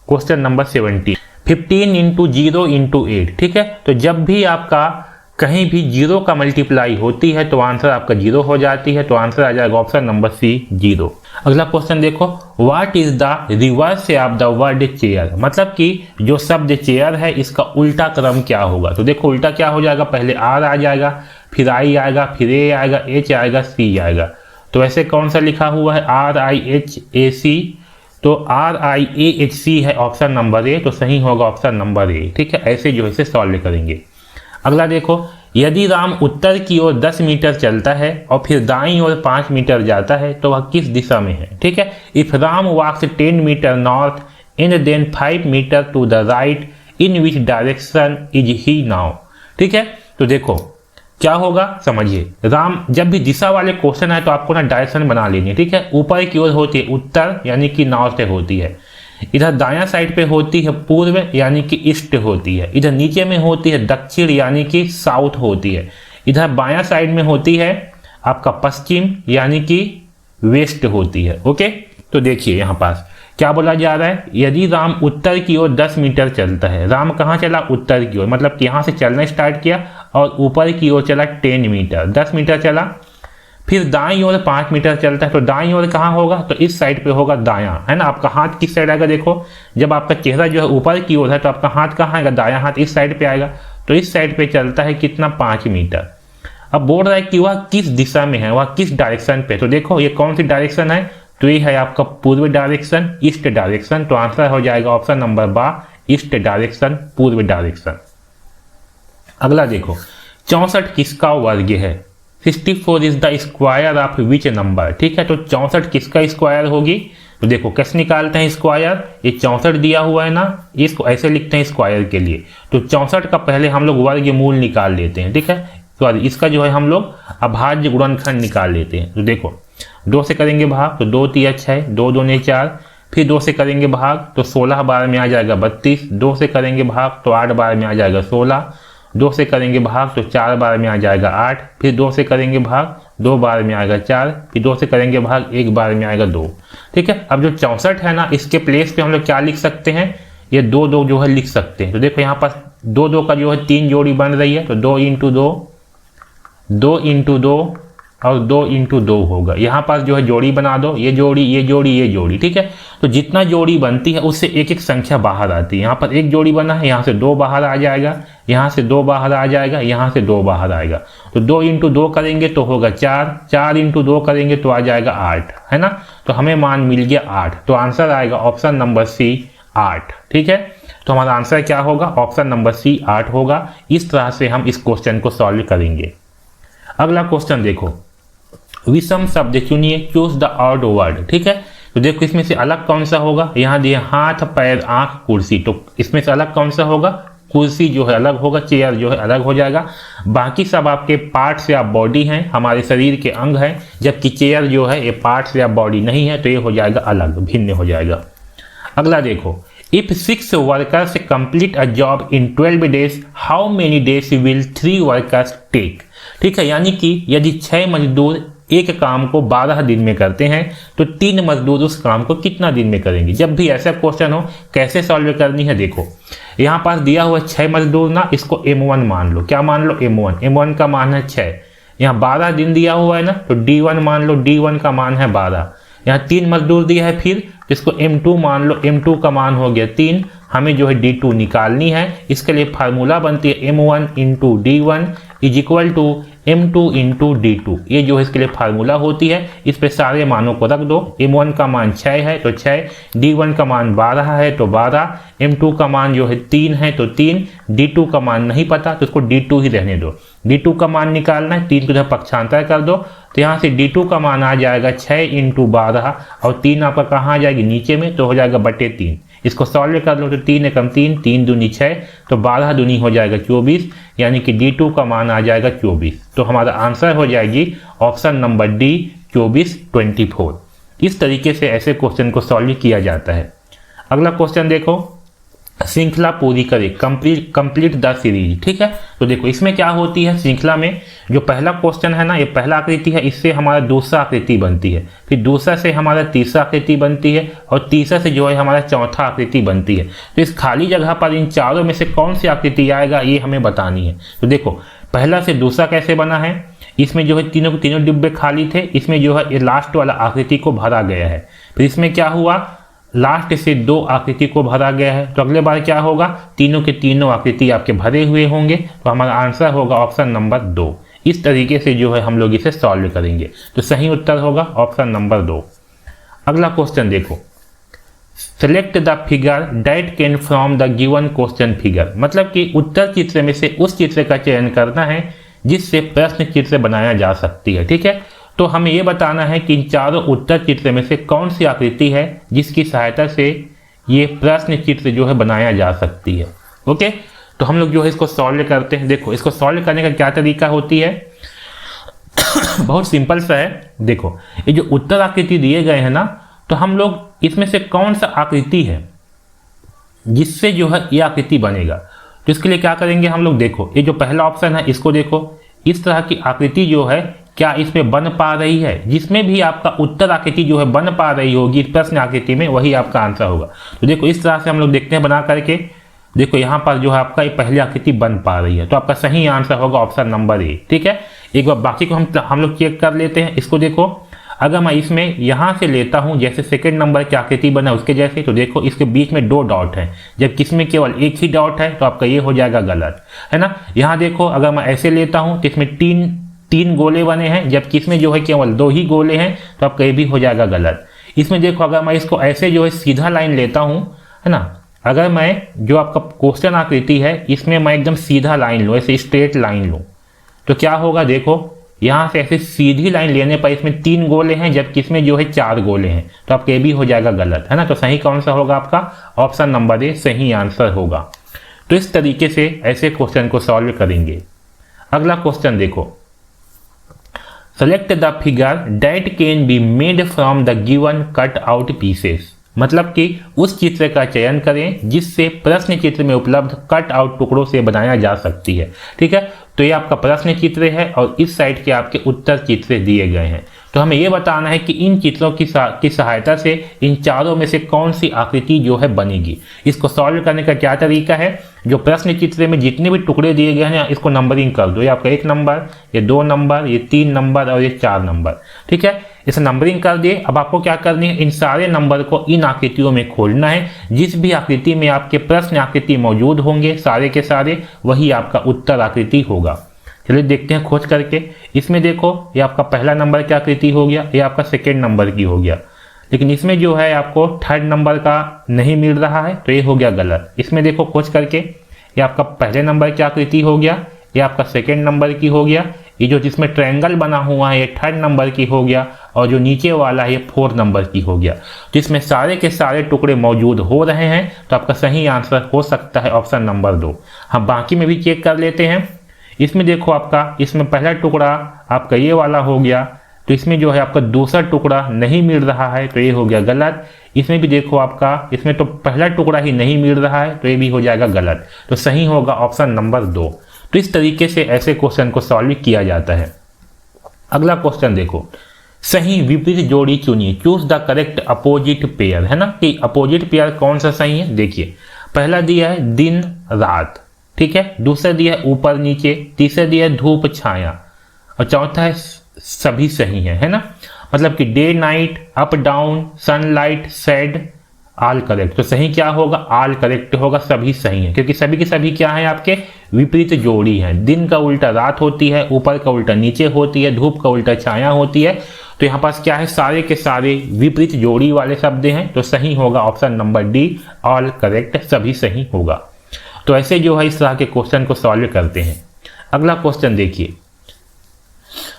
क्वेश्चन नंबर 17, 15 इंटू 0 इंटू 8। ठीक है, तो जब भी आपका कहीं भी 0 का मल्टीप्लाई होती है तो आंसर आपका 0 हो जाती है, तो आंसर आ जाएगा ऑप्शन नंबर सी 0। अगला क्वेश्चन देखो, what is the reverse of the word chair, मतलब कि जो शब्द चेयर है इसका उल्टा क्रम क्या होगा। तो देखो उल्टा क्या हो जाएगा, पहले आर आ जाएगा, फिर आई आएगा, फिर ए आएगा, एच आएगा, सी आएगा। तो ऐसे कौन सा लिखा हुआ है, आर आई एच ए सी, तो are I A H C है ऑप्शन नंबर ए, तो सही होगा ऑप्शन नंबर ए। ठीक है, ऐसे जो है इसे सॉल्व करेंगे। अगला देखो, यदि राम उत्तर की ओर 10 मीटर चलता है और फिर दाईं ओर 5 मीटर जाता है तो वह किस दिशा में है। ठीक है, if Ram walks 10 meter north and then 5 meter to the right, in which direction is he now. ठीक है, तो देखो क्या होगा समझिए, राम जब भी दिशा वाले क्वेश्चन है तो आपको ना डायरेक्शन बना लेनी है। ठीक है, ऊपर की ओर होती है उत्तर यानी कि नॉर्थ होती है, इधर दायां साइड पे होती है पूर्व यानी कि ईस्ट होती है, इधर नीचे में होती है दक्षिण यानी कि साउथ होती है, इधर बायां साइड में होती है आपका पश्चिम यानी कि वेस्ट होती है। ओके, तो देखिए यहाँ पास क्या बोला जा रहा है, यदि राम उत्तर की ओर 10 मीटर चलता है, राम कहाँ चला, उत्तर की ओर, मतलब कि यहाँ से चलना स्टार्ट किया और ऊपर की ओर चला 10 मीटर, 10 मीटर चला, फिर दाईं ओर 5 मीटर चलता है, तो दाईं ओर कहाँ होगा, तो इस साइड पे होगा दायां, है ना। आपका हाथ किस साइड आएगा, देखो जब आपका चेहरा जो है ऊपर की ओर है तो आपका हाथ कहाँ आएगा, दायां हाथ इस साइड पे आएगा, तो इस साइड पे चलता है कितना, 5 मीटर। अब बोल रहा है कि वह किस दिशा में है, वह किस डायरेक्शन पे, तो देखो ये कौन सी डायरेक्शन है, तो ये है आपका पूर्व डायरेक्शन, ईस्ट डायरेक्शन, तो आंसर हो जाएगा ऑप्शन नंबर बा, ईस्ट डायरेक्शन, पूर्व डायरेक्शन। अगला देखो, 64 किसका वर्ग है, 64 is the square of which number. ठीक है, तो 64 किसका स्क्वायर होगी, तो देखो कैसे निकालते हैं स्क्वायर, ये 64 दिया हुआ है ना, इसको ऐसे लिखते हैं स्क्वायर के लिए, तो 64 का पहले हम लोग वर्गमूल निकाल लेते हैं। ठीक है, तो इसका जो है हम लोग अभाज्य गुणनखंड निकाल लेते हैं। तो देखो 2 से करेंगे भाग तो 2 3 6, 2 2 4, फिर 2 से करेंगे भाग तो 16 बार में आ जाएगा 32, 2 से करेंगे भाग तो 8 बार में आ जाएगा 16, 2 से करेंगे भाग तो 4 बार में आ जाएगा 8, फिर 2 से करेंगे भाग 2 बार में आएगा 4, फिर 2 से करेंगे भाग 1 बार में आएगा 2। ठीक है, अब जो 64 है ना, इसके प्लेस पे हम लोग क्या लिख सकते हैं, ये 2 2 जो है लिख सकते हैं। तो देखो यहाँ पास 2 2 का जो है 3 जोड़ी बन रही है, तो 2 इंटू 2, 2 इंटू 2 और 2 इंटू 2 होगा। यहाँ पास जो है जोड़ी बना दो, ये जोड़ी, ये जोड़ी, ये जोड़ी। ठीक है, तो जितना जोड़ी बनती है उससे एक एक संख्या बाहर आती है। यहाँ पर 1 जोड़ी बना है, यहाँ से 2 बाहर आ जाएगा, यहाँ से 2 बाहर आ जाएगा, यहाँ से 2 बाहर आएगा, तो 2 इंटू 2 करेंगे तो होगा 4, 4 इंटू 2 करेंगे तो आ जाएगा 8, है ना। तो हमें मान मिल गया 8, तो आंसर आएगा ऑप्शन नंबर सी 8। ठीक है, तो हमारा आंसर क्या होगा, ऑप्शन नंबर सी 8 होगा। इस तरह से हम इस क्वेश्चन को सॉल्व करेंगे। अगला क्वेश्चन देखो, विषम शब्द चुनिए, चूज द ऑड वर्ड। ठीक है, तो देखो इसमें से अलग कौन सा होगा, यहाँ दिए हाथ पैर आंख कुर्सी, तो इसमें से अलग कौन सा होगा, कुर्सी जो है अलग होगा, चेयर जो है अलग हो जाएगा। बाकी सब आपके पार्ट्स या बॉडी हैं, हमारे शरीर के अंग हैं, जबकि चेयर जो है ये पार्ट्स या बॉडी नहीं है, तो ये हो जाएगा अलग, भिन्न हो जाएगा। अगला देखो, if 6 workers complete a job in 12 days, how many days will 3 workers take. ठीक है, यानी कि यदि 6 मजदूर एक काम को 12 दिन में करते हैं तो 3 मजदूर उस काम को कितना दिन में करेंगे। जब भी ऐसा क्वेश्चन हो कैसे सॉल्व करनी है, देखो यहाँ पास दिया हुआ 6 मजदूर ना, इसको M1 मान लो, क्या मान लो, M1, M1 का मान है 6, यहाँ 12 दिन दिया हुआ है ना, तो D1 मान लो, D1 का मान है 12, यहाँ 3 मजदूर दिया है, फिर इसको M2 मान लो, M2 का मान हो गया 3, हमें जो है D2 निकालनी है। इसके लिए फार्मूला बनती है M1 into D1 is equal to M2 into D2, ये जो है इसके लिए फार्मूला होती है। इस पे सारे मानों को रख दो, M1 का मान 6 है तो 6, D1 का मान 12 है तो 12, M2 का मान जो है 3 है तो 3, D2 का मान नहीं पता तो इसको D2 ही रहने दो। D2 का मान निकालना है, 3 को जब पक्षांतर कर दो तो यहाँ से D2 का मान आ जाएगा 6 इंटू 12 और 3 आपका कहाँ आ जाएगी, नीचे में, तो हो जाएगा बटे 3। इसको सॉल्व कर लो तो 3 एकम 3, 3 दूनी 6, तो 12 दूनी हो जाएगा 24, यानी कि D2 का मान आ जाएगा 24। तो हमारा आंसर हो जाएगी ऑप्शन नंबर डी 24, 24। इस तरीके से ऐसे क्वेश्चन को सॉल्व किया जाता है। अगला क्वेश्चन देखो, श्रृंखला पूरी करें, कंप्लीट द सीरीज। ठीक है, तो देखो इसमें क्या होती है, श्रृंखला में जो पहला क्वेश्चन है ना, ये पहला आकृति है, इससे हमारा दूसरा आकृति बनती है, फिर दूसरा से हमारा तीसरा आकृति बनती है, और तीसरा से जो है हमारा चौथा आकृति बनती है। तो इस खाली जगह पर इन चारों में से कौन सी आकृति आएगा ये हमें बतानी है। तो देखो पहला से दूसरा कैसे बना है, इसमें जो है तीनों डिब्बे खाली थे, इसमें जो है ये लास्ट वाला आकृति को भरा गया है। फिर इसमें क्या हुआ, लास्ट से 2 आकृति को भरा गया है, तो अगले बार क्या होगा, तीनों के तीनों आकृति आपके भरे हुए होंगे, तो हमारा आंसर होगा ऑप्शन नंबर 2। इस तरीके से जो है हम लोग इसे सॉल्व करेंगे, तो सही उत्तर होगा ऑप्शन नंबर 2। अगला क्वेश्चन देखो, select the figure that can from the given question figure, मतलब कि उत्तर चित्र में से उस चित्र का चयन करना है जिससे प्रश्न चित्र बनाया जा सकती है। ठीक है, तो हमें यह बताना है कि इन चारों उत्तर चित्र में से कौन सी आकृति है जिसकी सहायता से ये प्रश्न चित्र जो है बनाया जा सकती है। ओके, तो हम लोग जो है इसको सॉल्व करते हैं। देखो इसको सॉल्व करने का क्या तरीका होती है, बहुत सिंपल सा है। देखो ये जो उत्तर आकृति दिए गए हैं ना, तो हम लोग इसमें से कौन सा आकृति है जिससे जो है ये आकृति बनेगा, तो इसके लिए क्या करेंगे हम लोग, देखो ये जो पहला ऑप्शन है इसको देखो, इस तरह की आकृति जो है क्या इसमें बन पा रही है, जिसमें भी आपका उत्तर आकृति जो है बन पा रही होगी प्रश्न आकृति में, वही आपका आंसर होगा। तो देखो इस तरह से हम लोग देखते हैं बना करके, देखो यहाँ पर जो है आपका ये पहली आकृति बन पा रही है, तो आपका सही आंसर होगा ऑप्शन नंबर ए। ठीक है, एक बार बाकी को हम लोग चेक कर लेते हैं। इसको देखो, अगर मैं इसमें यहाँ से लेता हूँ जैसे सेकंड नंबर की आकृति बना उसके जैसे, तो देखो इसके बीच में 2 डॉट हैं, जबकि इसमें केवल एक ही डॉट है, तो आपका ये हो जाएगा गलत, है ना। यहाँ देखो अगर मैं ऐसे लेता हूँ तो इसमें तीन गोले बने हैं, जबकि इसमें जो है केवल 2 ही गोले हैं, तो आपका ये भी हो जाएगा गलत। इसमें देखो अगर मैं इसको ऐसे जो है सीधा लाइन लेता हूँ, है ना, अगर मैं जो आपका क्वेश्चन आकृति है इसमें मैं एकदम सीधा लाइन लूँ, ऐसे स्ट्रेट लाइन लूँ, तो क्या होगा, देखो यहाँ से ऐसे सीधी लाइन लेने पर इसमें 3 गोले हैं, जबकि इसमें जो है 4 गोले हैं, तो आपका ये भी हो जाएगा गलत, है ना। तो सही कौन सा होगा आपका, ऑप्शन नंबर ए सही आंसर होगा। तो इस तरीके से ऐसे क्वेश्चन को सॉल्व करेंगे। अगला क्वेश्चन देखो, select the figure that can be made from the given cut out pieces, मतलब कि उस चित्र का चयन करें जिससे प्रश्न चित्र में उपलब्ध कट आउट टुकड़ों से बनाया जा सकती है। ठीक है, तो ये आपका प्रश्न चित्र है और इस साइड के आपके उत्तर चित्र दिए गए हैं। तो हमें ये बताना है कि इन चित्रों की सहायता से इन चारों में से कौन सी आकृति जो है बनेगी। इसको सॉल्व करने का क्या तरीका है, जो प्रश्न चित्र में जितने भी टुकड़े दिए गए हैं इसको नंबरिंग कर दो, ये आपका 1 नंबर, ये 2 नंबर, ये 3 नंबर और ये 4 नंबर। ठीक है, इसे नंबरिंग कर दिए। अब आपको क्या करनी है, इन सारे नंबर को इन आकृतियों में खोलना है, जिस भी आकृति में आपके प्रश्न आकृति मौजूद होंगे सारे के सारे वही आपका उत्तर आकृति होगा। चलिए देखते हैं खोज करके। इसमें देखो ये आपका पहला नंबर की आकृति हो गया, ये आपका सेकेंड नंबर की हो गया, लेकिन इसमें जो है आपको 3rd नंबर का नहीं मिल रहा है, तो ये हो गया गलत। इसमें देखो खोज करके, ये आपका पहले नंबर की आकृति हो गया, ये आपका सेकेंड नंबर की हो गया, ये जो जिसमें ट्रायंगल बना हुआ है ये 3rd नंबर की हो गया, और जो नीचे वाला है ये 4th नंबर की हो गया। तो इसमें सारे के सारे टुकड़े मौजूद हो रहे हैं, तो आपका सही आंसर हो सकता है ऑप्शन नंबर 2। हम बाकी में भी चेक कर लेते हैं। इसमें देखो आपका, इसमें पहला टुकड़ा आपका ये वाला हो गया, तो इसमें जो है आपका दूसरा टुकड़ा नहीं मिल रहा है, तो ये हो गया गलत। इसमें भी देखो आपका, इसमें तो पहला टुकड़ा ही नहीं मिल रहा है, तो ये भी हो जाएगा गलत। तो सही होगा ऑप्शन नंबर 2। तो इस तरीके से ऐसे क्वेश्चन को सॉल्व किया जाता है। अगला क्वेश्चन देखो, सही विपरीत जोड़ी चुनिए, choose the correct opposite pair, है ना, कि अपोजिट पेयर कौन सा सही है। देखिए पहला दिया है दिन रात, ठीक है, दूसरा दिया है ऊपर नीचे, तीसरा दिया है धूप छाया, और चौथा है सभी सही है ना, मतलब कि day night, up down, sunlight, shade, all correct. तो सही क्या होगा, ऑल करेक्ट होगा, सभी सही है, क्योंकि सभी के सभी क्या है आपके विपरीत जोड़ी है। दिन का उल्टा रात होती है, ऊपर का उल्टा नीचे होती है, धूप का उल्टा छाया होती है। तो यहाँ पास क्या है, सारे के सारे विपरीत जोड़ी वाले शब्द हैं, तो सही होगा option number D, all correct, सभी सही होगा। तो ऐसे जो है इस तरह के क्वेश्चन को सॉल्व करते हैं। अगला क्वेश्चन देखिए,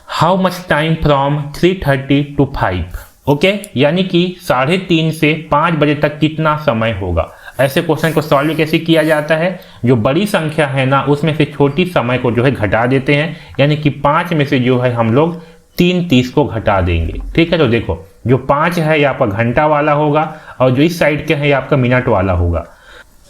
how much time from 3:30 to 5, okay, यानी कि 3:30 से 5 बजे तक कितना समय होगा। ऐसे क्वेश्चन को सॉल्व कैसे किया जाता है, जो बड़ी संख्या है ना उसमें से छोटी समय को जो है घटा देते हैं, यानी कि 5 में से जो है हम लोग 3:30 को घटा देंगे। ठीक है, तो देखो जो 5 है ये आपका घंटा वाला होगा और जो इस साइड के है ये आपका मिनट वाला होगा।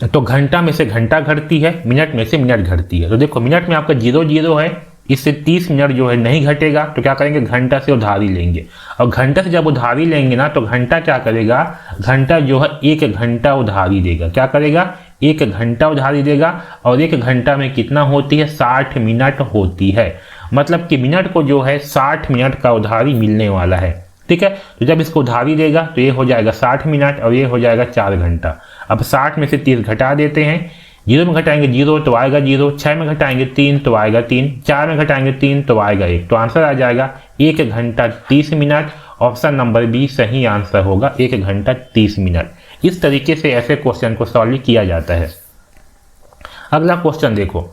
तो घंटा में से घंटा घटती है, मिनट में से मिनट घटती है। तो देखो मिनट में आपका 0 है, इससे 30 मिनट जो है नहीं घटेगा, तो क्या करेंगे घंटा से उधारी लेंगे। और घंटा से जब उधारी लेंगे ना तो घंटा क्या करेगा, घंटा जो है 1 घंटा उधारी देगा। क्या करेगा, 1 घंटा उधारी देगा। और 1 घंटा में कितना होती है, 60 मिनट होती है। मतलब कि मिनट को जो है 60 मिनट का उधारी मिलने वाला है। ठीक है, तो जब इसको उधारी देगा तो ये हो जाएगा 60 मिनट और ये हो जाएगा 4 घंटा। अब 60 में से 30 घटा देते हैं, 0 में घटाएंगे 0 तो आएगा 0, 6 में घटाएंगे 3 तो आएगा 3, 4 में घटाएंगे 3 तो आएगा 1। तो आंसर आ जाएगा 1 घंटा 30 मिनट। ऑप्शन नंबर बी सही आंसर होगा, 1 घंटा 30 मिनट। इस तरीके से ऐसे क्वेश्चन को सॉल्व किया जाता है। अगला क्वेश्चन देखो,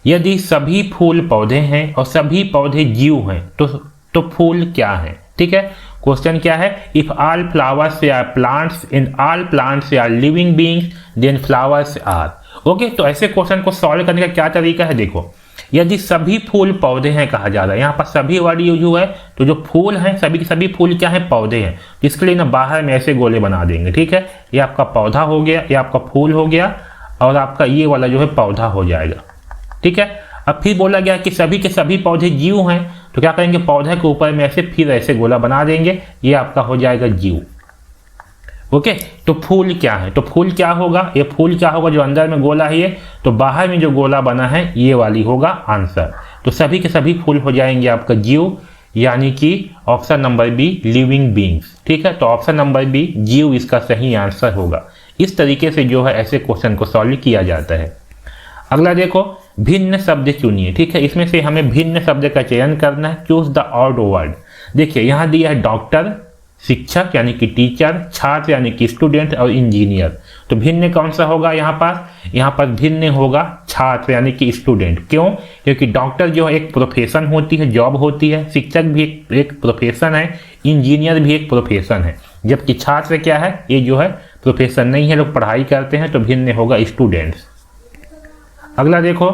यदि सभी फूल पौधे हैं और सभी पौधे जीव हैं तो फूल क्या है। ठीक है, क्वेश्चन क्या है, if all flowers are plants and all plants are living beings then flowers are. Okay, तो ऐसे क्वेश्चन को सॉल्व करने का क्या तरीका है, देखो यदि सभी फूल पौधे हैं कहा जा रहा है, यहाँ पर सभी वर्ड यूज हुआ है, तो जो फूल हैं सभी के सभी फूल क्या है, पौधे हैं। इसके लिए ना बाहर में ऐसे गोले बना देंगे। ठीक है, ये आपका पौधा हो गया, ये आपका फूल हो गया और आपका ये वाला जो है पौधा हो जाएगा। ठीक है, अब फिर बोला गया कि सभी के सभी पौधे जीव हैं, तो क्या करेंगे पौधे के ऊपर में ऐसे फिर ऐसे गोला बना देंगे, ये आपका हो जाएगा जीव। ओके, तो फूल क्या है, तो फूल क्या होगा, ये फूल क्या होगा, जो अंदर में गोला है ये, तो बाहर में जो गोला बना है ये वाली होगा आंसर। तो सभी के सभी फूल हो जाएंगे आपका जीव, यानी कि option number B living beings. ठीक है, तो ऑप्शन नंबर बी जीव इसका सही आंसर होगा। इस तरीके से जो है ऐसे क्वेश्चन को सॉल्व किया जाता है। अगला देखो, भिन्न शब्द चुनिए। ठीक है, इसमें से हमें भिन्न शब्द का चयन करना है, चूज द ऑड वर्ड। देखिए यहाँ दिया है डॉक्टर, शिक्षक यानी कि टीचर, छात्र यानी कि स्टूडेंट और इंजीनियर। तो भिन्न कौन सा होगा, यहाँ पर भिन्न होगा छात्र यानी कि स्टूडेंट। क्यों, क्योंकि डॉक्टर जो है एक प्रोफेशन होती है, जॉब होती है, शिक्षक भी एक प्रोफेशन है, इंजीनियर भी एक प्रोफेशन है। जबकि छात्र क्या है, ये जो है प्रोफेशन नहीं है, लोग पढ़ाई करते हैं, तो भिन्न होगा स्टूडेंट्स। अगला देखो,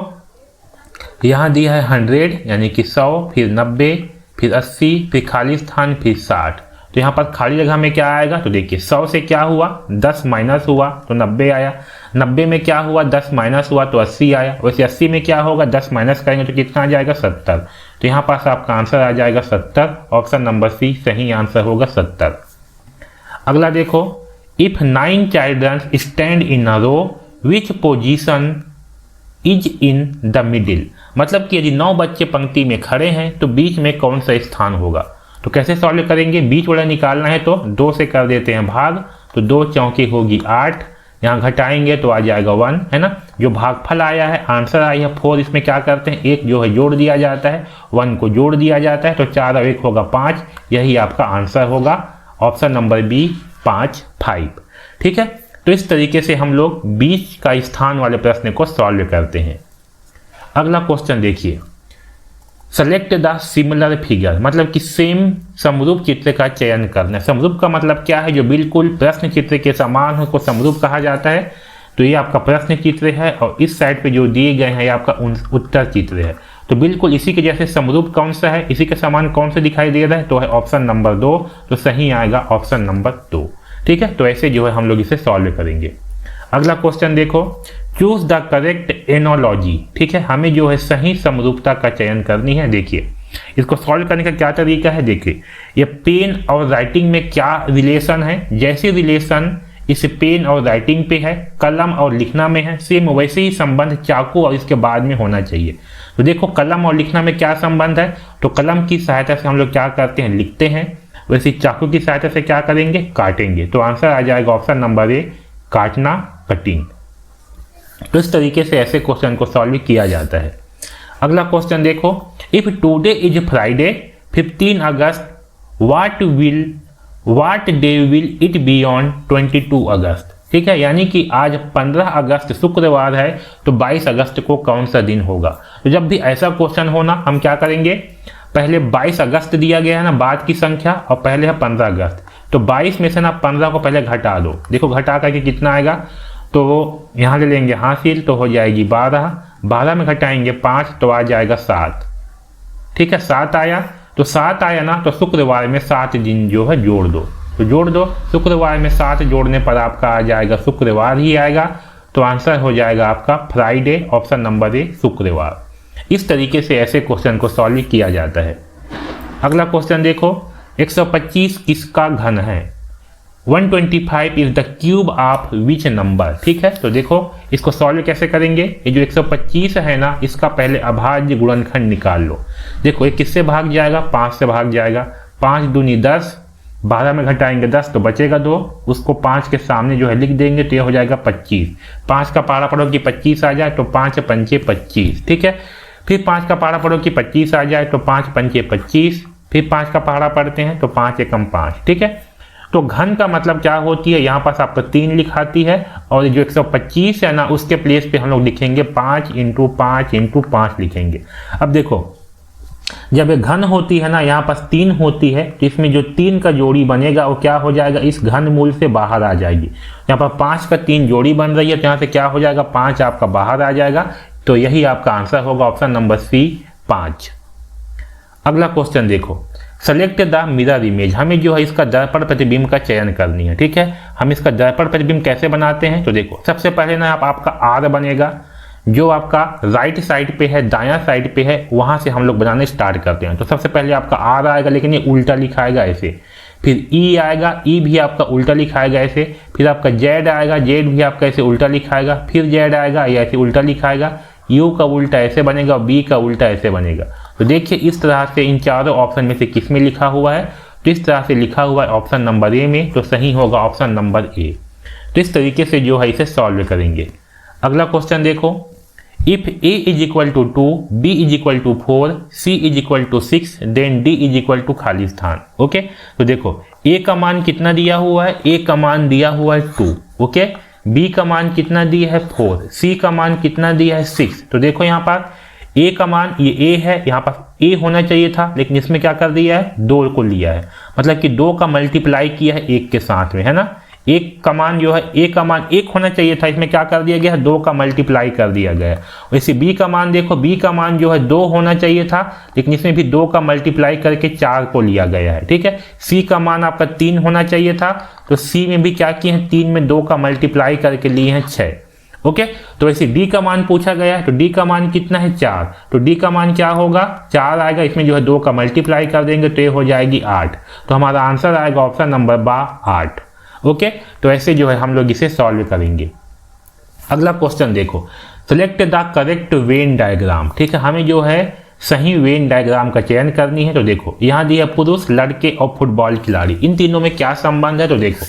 यहाँ दिया है 100 यानी कि 100, फिर 90, फिर 80, फिर खाली स्थान, फिर 60। तो यहाँ पर खाली जगह में क्या आएगा, तो देखिए 100 से क्या हुआ, 10 माइनस हुआ तो 90 आया। 90 में क्या हुआ, 10 माइनस हुआ तो 80 आया। वैसे 80 में क्या होगा, 10 माइनस करेंगे तो कितना आ जाएगा, 70। तो यहाँ पास आपका आंसर आ जाएगा 70। ऑप्शन नंबर सी सही आंसर होगा 70। अगला देखो, if 9 children stand in a row which position is in the middle. मतलब कि यदि 9 बच्चे पंक्ति में खड़े हैं तो बीच में कौन सा स्थान होगा। तो कैसे सॉल्व करेंगे, बीच वाला निकालना है तो 2 से कर देते हैं भाग, तो 2 चौकी होगी 8, यहाँ घटाएंगे तो आ जाएगा 1, है ना। जो भागफल आया है, आंसर आया है 4, इसमें क्या करते हैं, 1 जो है जोड़ दिया जाता है, 1 को जोड़ दिया जाता है, तो 4 और 1 होगा 5। यही आपका आंसर होगा, ऑप्शन नंबर बी 5, 5। ठीक है, तो इस तरीके से हम लोग बीच का स्थान वाले प्रश्न को सॉल्व करते हैं। अगला क्वेश्चन देखिए, सेलेक्ट द सिमिलर फिगर। मतलब कि सेम समरूप चित्र का चयन करना है। समरूप का मतलब क्या है, जो बिल्कुल प्रश्न चित्र के समान हो को समरूप कहा जाता है। तो ये आपका प्रश्न चित्र है और इस साइड पे जो दिए गए हैं ये आपका उत्तर चित्र है। तो बिल्कुल इसी के जैसे समरूप कौन सा है, इसी के समान कौन सा दिखाई दे रहा है, तो है ऑप्शन नंबर 2। तो सही आएगा ऑप्शन नंबर 2। ठीक है, तो ऐसे जो है हम लोग इसे सॉल्व करेंगे। अगला क्वेश्चन देखो, चूज द करेक्ट एनोलॉजी। ठीक है, हमें जो है सही समरूपता का चयन करनी है। देखिए इसको सॉल्व करने का क्या तरीका है, देखिए ये पेन और राइटिंग में क्या रिलेशन है, जैसे रिलेशन इस पेन और राइटिंग पे है, कलम और लिखना में है, सेम वैसे ही संबंध चाकू और इसके बाद में होना चाहिए। तो देखो कलम और लिखना में क्या संबंध है, तो कलम की सहायता से हम लोग क्या करते हैं, लिखते हैं, वैसे चाकू की सहायता से क्या करेंगे, काटेंगे। तो आंसर आ जाएगा ऑप्शन नंबर ए, काटना, कटिंग। तो इस तरीके से ऐसे क्वेश्चन को सॉल्व किया जाता है। अगला क्वेश्चन देखो, if today is Friday 15 August what day will it be on 22 अगस्त। ठीक है, यानी कि आज 15 अगस्त शुक्रवार है, तो 22 अगस्त को कौन सा दिन होगा। तो जब भी ऐसा क्वेश्चन होना हम क्या करेंगे, पहले 22 अगस्त दिया गया है ना बाद की संख्या, और पहले है 15 अगस्त, तो 22 में से ना 15 को पहले घटा दो, देखो घटा करके कितना आएगा, तो यहाँ ले लेंगे हासिल तो हो जाएगी 12, 12 में घटाएंगे 5 तो आ जाएगा 7, ठीक है 7 आया, तो 7 आया ना, तो शुक्रवार में 7 दिन जो है जोड़ दो, तो जोड़ दो, शुक्रवार में 7 जोड़ने पर आपका आ जाएगा शुक्रवार ही आएगा, तो आंसर हो जाएगा आपका फ्राइडे, ऑप्शन नंबर ए शुक्रवार। इस तरीके से ऐसे क्वेश्चन को सॉल्व किया जाता है। अगला क्वेश्चन देखो, 125 किसका घन है, 125 is the cube of which number, ठीक है। तो देखो इसको सॉल्व कैसे करेंगे, ये जो 125 है ना, इसका पहले अभाज्य गुणनखंड निकाल लो। देखो ये किससे भाग जाएगा, 5 से भाग जाएगा, 5 दूनी 10, 12 में घटाएंगे 10 तो बचेगा 2, उसको 5 के सामने जो है लिख देंगे तो ये हो जाएगा 25, 5 का पारा पढ़ो कि 25 आ जाए तो 5 पंचे 25, ठीक है। फिर 5 का पारा पढ़ो कि 25 आ जाए तो 5 पंचे 25, फिर 5 का पहाड़ा पढ़ते हैं तो 5 एकम 5, ठीक है। तो घन का मतलब क्या होती है, यहाँ पास आपको 3 लिखाती है, और जो 125 है ना उसके प्लेस पे हम लोग लिखेंगे 5 × 5 × 5 लिखेंगे। अब देखो जब ये घन होती है ना, यहाँ पास 3 होती है, तो इसमें जो 3 का जोड़ी बनेगा वो क्या हो जाएगा, इस घन मूल से बाहर आ जाएगी। यहाँ पर 5 का 3 जोड़ी बन रही है, तो यहाँ से क्या हो जाएगा, 5 आपका बाहर आ जाएगा, तो यही आपका आंसर होगा ऑप्शन नंबर सी 5। अगला क्वेश्चन देखो, सेलेक्ट द मिरर इमेज, हमें जो है इसका दर्पण प्रतिबिंब का चयन करनी है, ठीक है। हम इसका दर्पण प्रतिबिंब कैसे बनाते हैं, तो देखो सबसे पहले ना आपका आर बनेगा, जो आपका राइट साइड पे है, दायां साइड पे है, वहां से हम लोग बनाने स्टार्ट करते हैं। तो सबसे पहले आपका आर आएगा, लेकिन ये उल्टा लिखाएगा ऐसे, फिर ई आएगा, ई भी आपका उल्टा लिखाएगा ऐसे, फिर आपका जेड आएगा, जेड भी आपका ऐसे उल्टा लिखाएगा, फिर जेड आएगा या ऐसे उल्टा लिखाएगा, यू का उल्टा ऐसे बनेगा, बी का उल्टा ऐसे बनेगा। तो देखिए इस तरह से इन चारों ऑप्शन में से किस में लिखा हुआ है, तो इस तरह से लिखा हुआ है ऑप्शन नंबर ए में, तो सही होगा ऑप्शन नंबर ए। तो इस तरीके से जो है इसे सॉल्व करेंगे। अगला क्वेश्चन देखो, if a is equal to 2, b is equal to 4, c is equal to 6, then d is equal to खाली स्थान। ओके, तो देखो a का मान कितना दिया हुआ है, a का मान दिया हुआ है 2, ओके, b का मान कितना दिया है 4, c का मान कितना दिया है 6। तो देखो यहाँ पर a का मान ये a है, यहाँ पर a होना चाहिए था, लेकिन इसमें क्या कर दिया है, 2 को लिया है, मतलब कि 2 का मल्टीप्लाई किया है 1 के साथ में, है ना। एक का मान जो है a का मान 1 होना चाहिए था, इसमें क्या कर दिया गया है, 2 का मल्टीप्लाई कर दिया गया है। वैसे b का मान देखो, b का मान जो है 2 होना चाहिए था, लेकिन इसमें भी 2 का मल्टीप्लाई करके 4 को लिया गया है, ठीक है। c का मान आपका 3 होना चाहिए था, तो c में भी क्या किए हैं, 3 में 2 का मल्टीप्लाई करके लिए हैं 6, ओके। तो वैसे d का मान पूछा गया है, तो d का मान कितना है 4, तो d का मान क्या होगा 4 आएगा, इसमें जो है 2 का मल्टीप्लाई कर देंगे तो ये हो जाएगी 8, तो हमारा आंसर आएगा ऑप्शन नंबर 8, ओके। तो ऐसे जो है हम लोग इसे सॉल्व करेंगे। अगला क्वेश्चन देखो, select the correct Venn diagram, ठीक है, हमें जो है सही वेन डायग्राम का चयन करनी है। तो देखो यहाँ दिया पुरुष, लड़के और फुटबॉल खिलाड़ी, इन तीनों में क्या संबंध है, तो देखो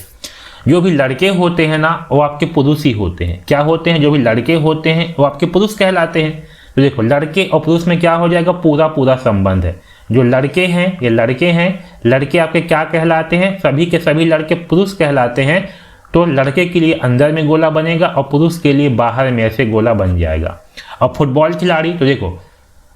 जो भी लड़के होते हैं ना वो आपके पुरुष ही होते हैं, क्या होते हैं, जो भी लड़के होते हैं वो आपके पुरुष कहलाते हैं। तो देखो लड़के और पुरुष में क्या हो जाएगा, पूरा संबंध है। जो लड़के हैं ये लड़के हैं, लड़के आपके क्या कहलाते हैं, सभी के सभी लड़के पुरुष कहलाते हैं। तो लड़के के लिए अंदर में गोला बनेगा और पुरुष के लिए बाहर में ऐसे गोला बन जाएगा। और फुटबॉल खिलाड़ी, तो देखो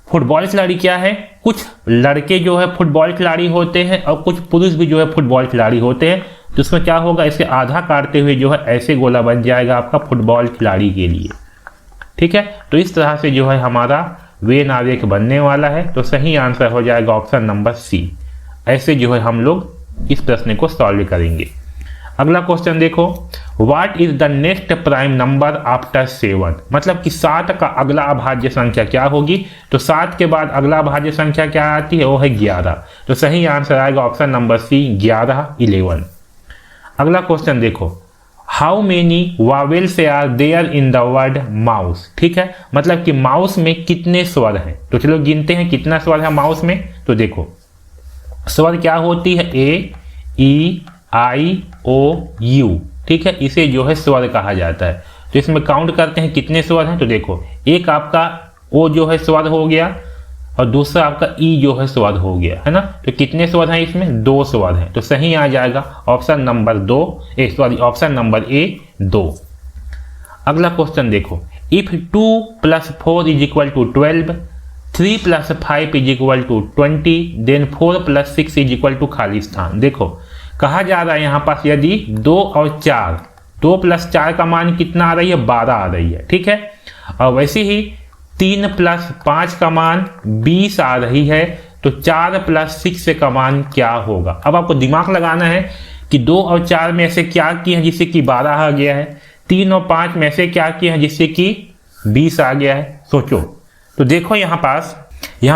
फुटबॉल खिलाड़ी क्या है, कुछ लड़के जो है फुटबॉल खिलाड़ी होते हैं और कुछ पुरुष भी जो है फुटबॉल खिलाड़ी होते हैं। तो उसमें क्या होगा, इसे आधा काटते हुए जो है ऐसे गोला बन जाएगा आपका फुटबॉल खिलाड़ी के लिए, ठीक है। तो इस तरह से जो है हमारा वेन आरेख बनने वाला है, तो सही आंसर हो जाएगा ऑप्शन नंबर सी। ऐसे जो है हम लोग इस प्रश्न को सॉल्व करेंगे। अगला क्वेश्चन देखो, what is the next prime number after 7, मतलब कि 7 का अगला अभाज्य संख्या क्या होगी। तो 7 के बाद अगला अभाज्य संख्या क्या आती है, वो है 11। तो सही आंसर आएगा ऑप्शन नंबर सी 11, 11। अगला क्वेश्चन देखो, how many vowels are there in the word mouse, ठीक है, मतलब कि माउस में कितने स्वर हैं। तो चलो गिनते हैं कितना स्वर है माउस में। तो देखो स्वर क्या होती है, ए ई आई ओ यू, ठीक है, इसे जो है स्वर कहा जाता है। तो इसमें काउंट करते हैं कितने स्वर हैं। तो देखो एक आपका ओ जो है स्वर हो गया और दूसरा आपका ई जो है स्वर हो गया, है ना। तो कितने स्वर हैं इसमें, 2 स्वर हैं। तो सही आ जाएगा option number 2, option number A 2। अगला क्वेश्चन देखो, if 2 + 4 is equal to 12, 3 + 5 is equal to 20, then 4 + 6 is equal to खाली स्थान। देखो कहा जा रहा है यहाँ पास यदि 2 और 4, 2 + 4 का मान कितना आ रही है, 12 आ रही है, ठीक है। और वैसे ही 3 + 5 का मान 20 आ रही है, तो 4 + 6 का मान क्या होगा। अब आपको दिमाग लगाना है कि 2 और 4 में से क्या किए हैं जिससे कि 12 आ गया है, 3 और 5 में से क्या किए हैं जिससे कि 20 आ गया है। सोचो, तो देखो यहाँ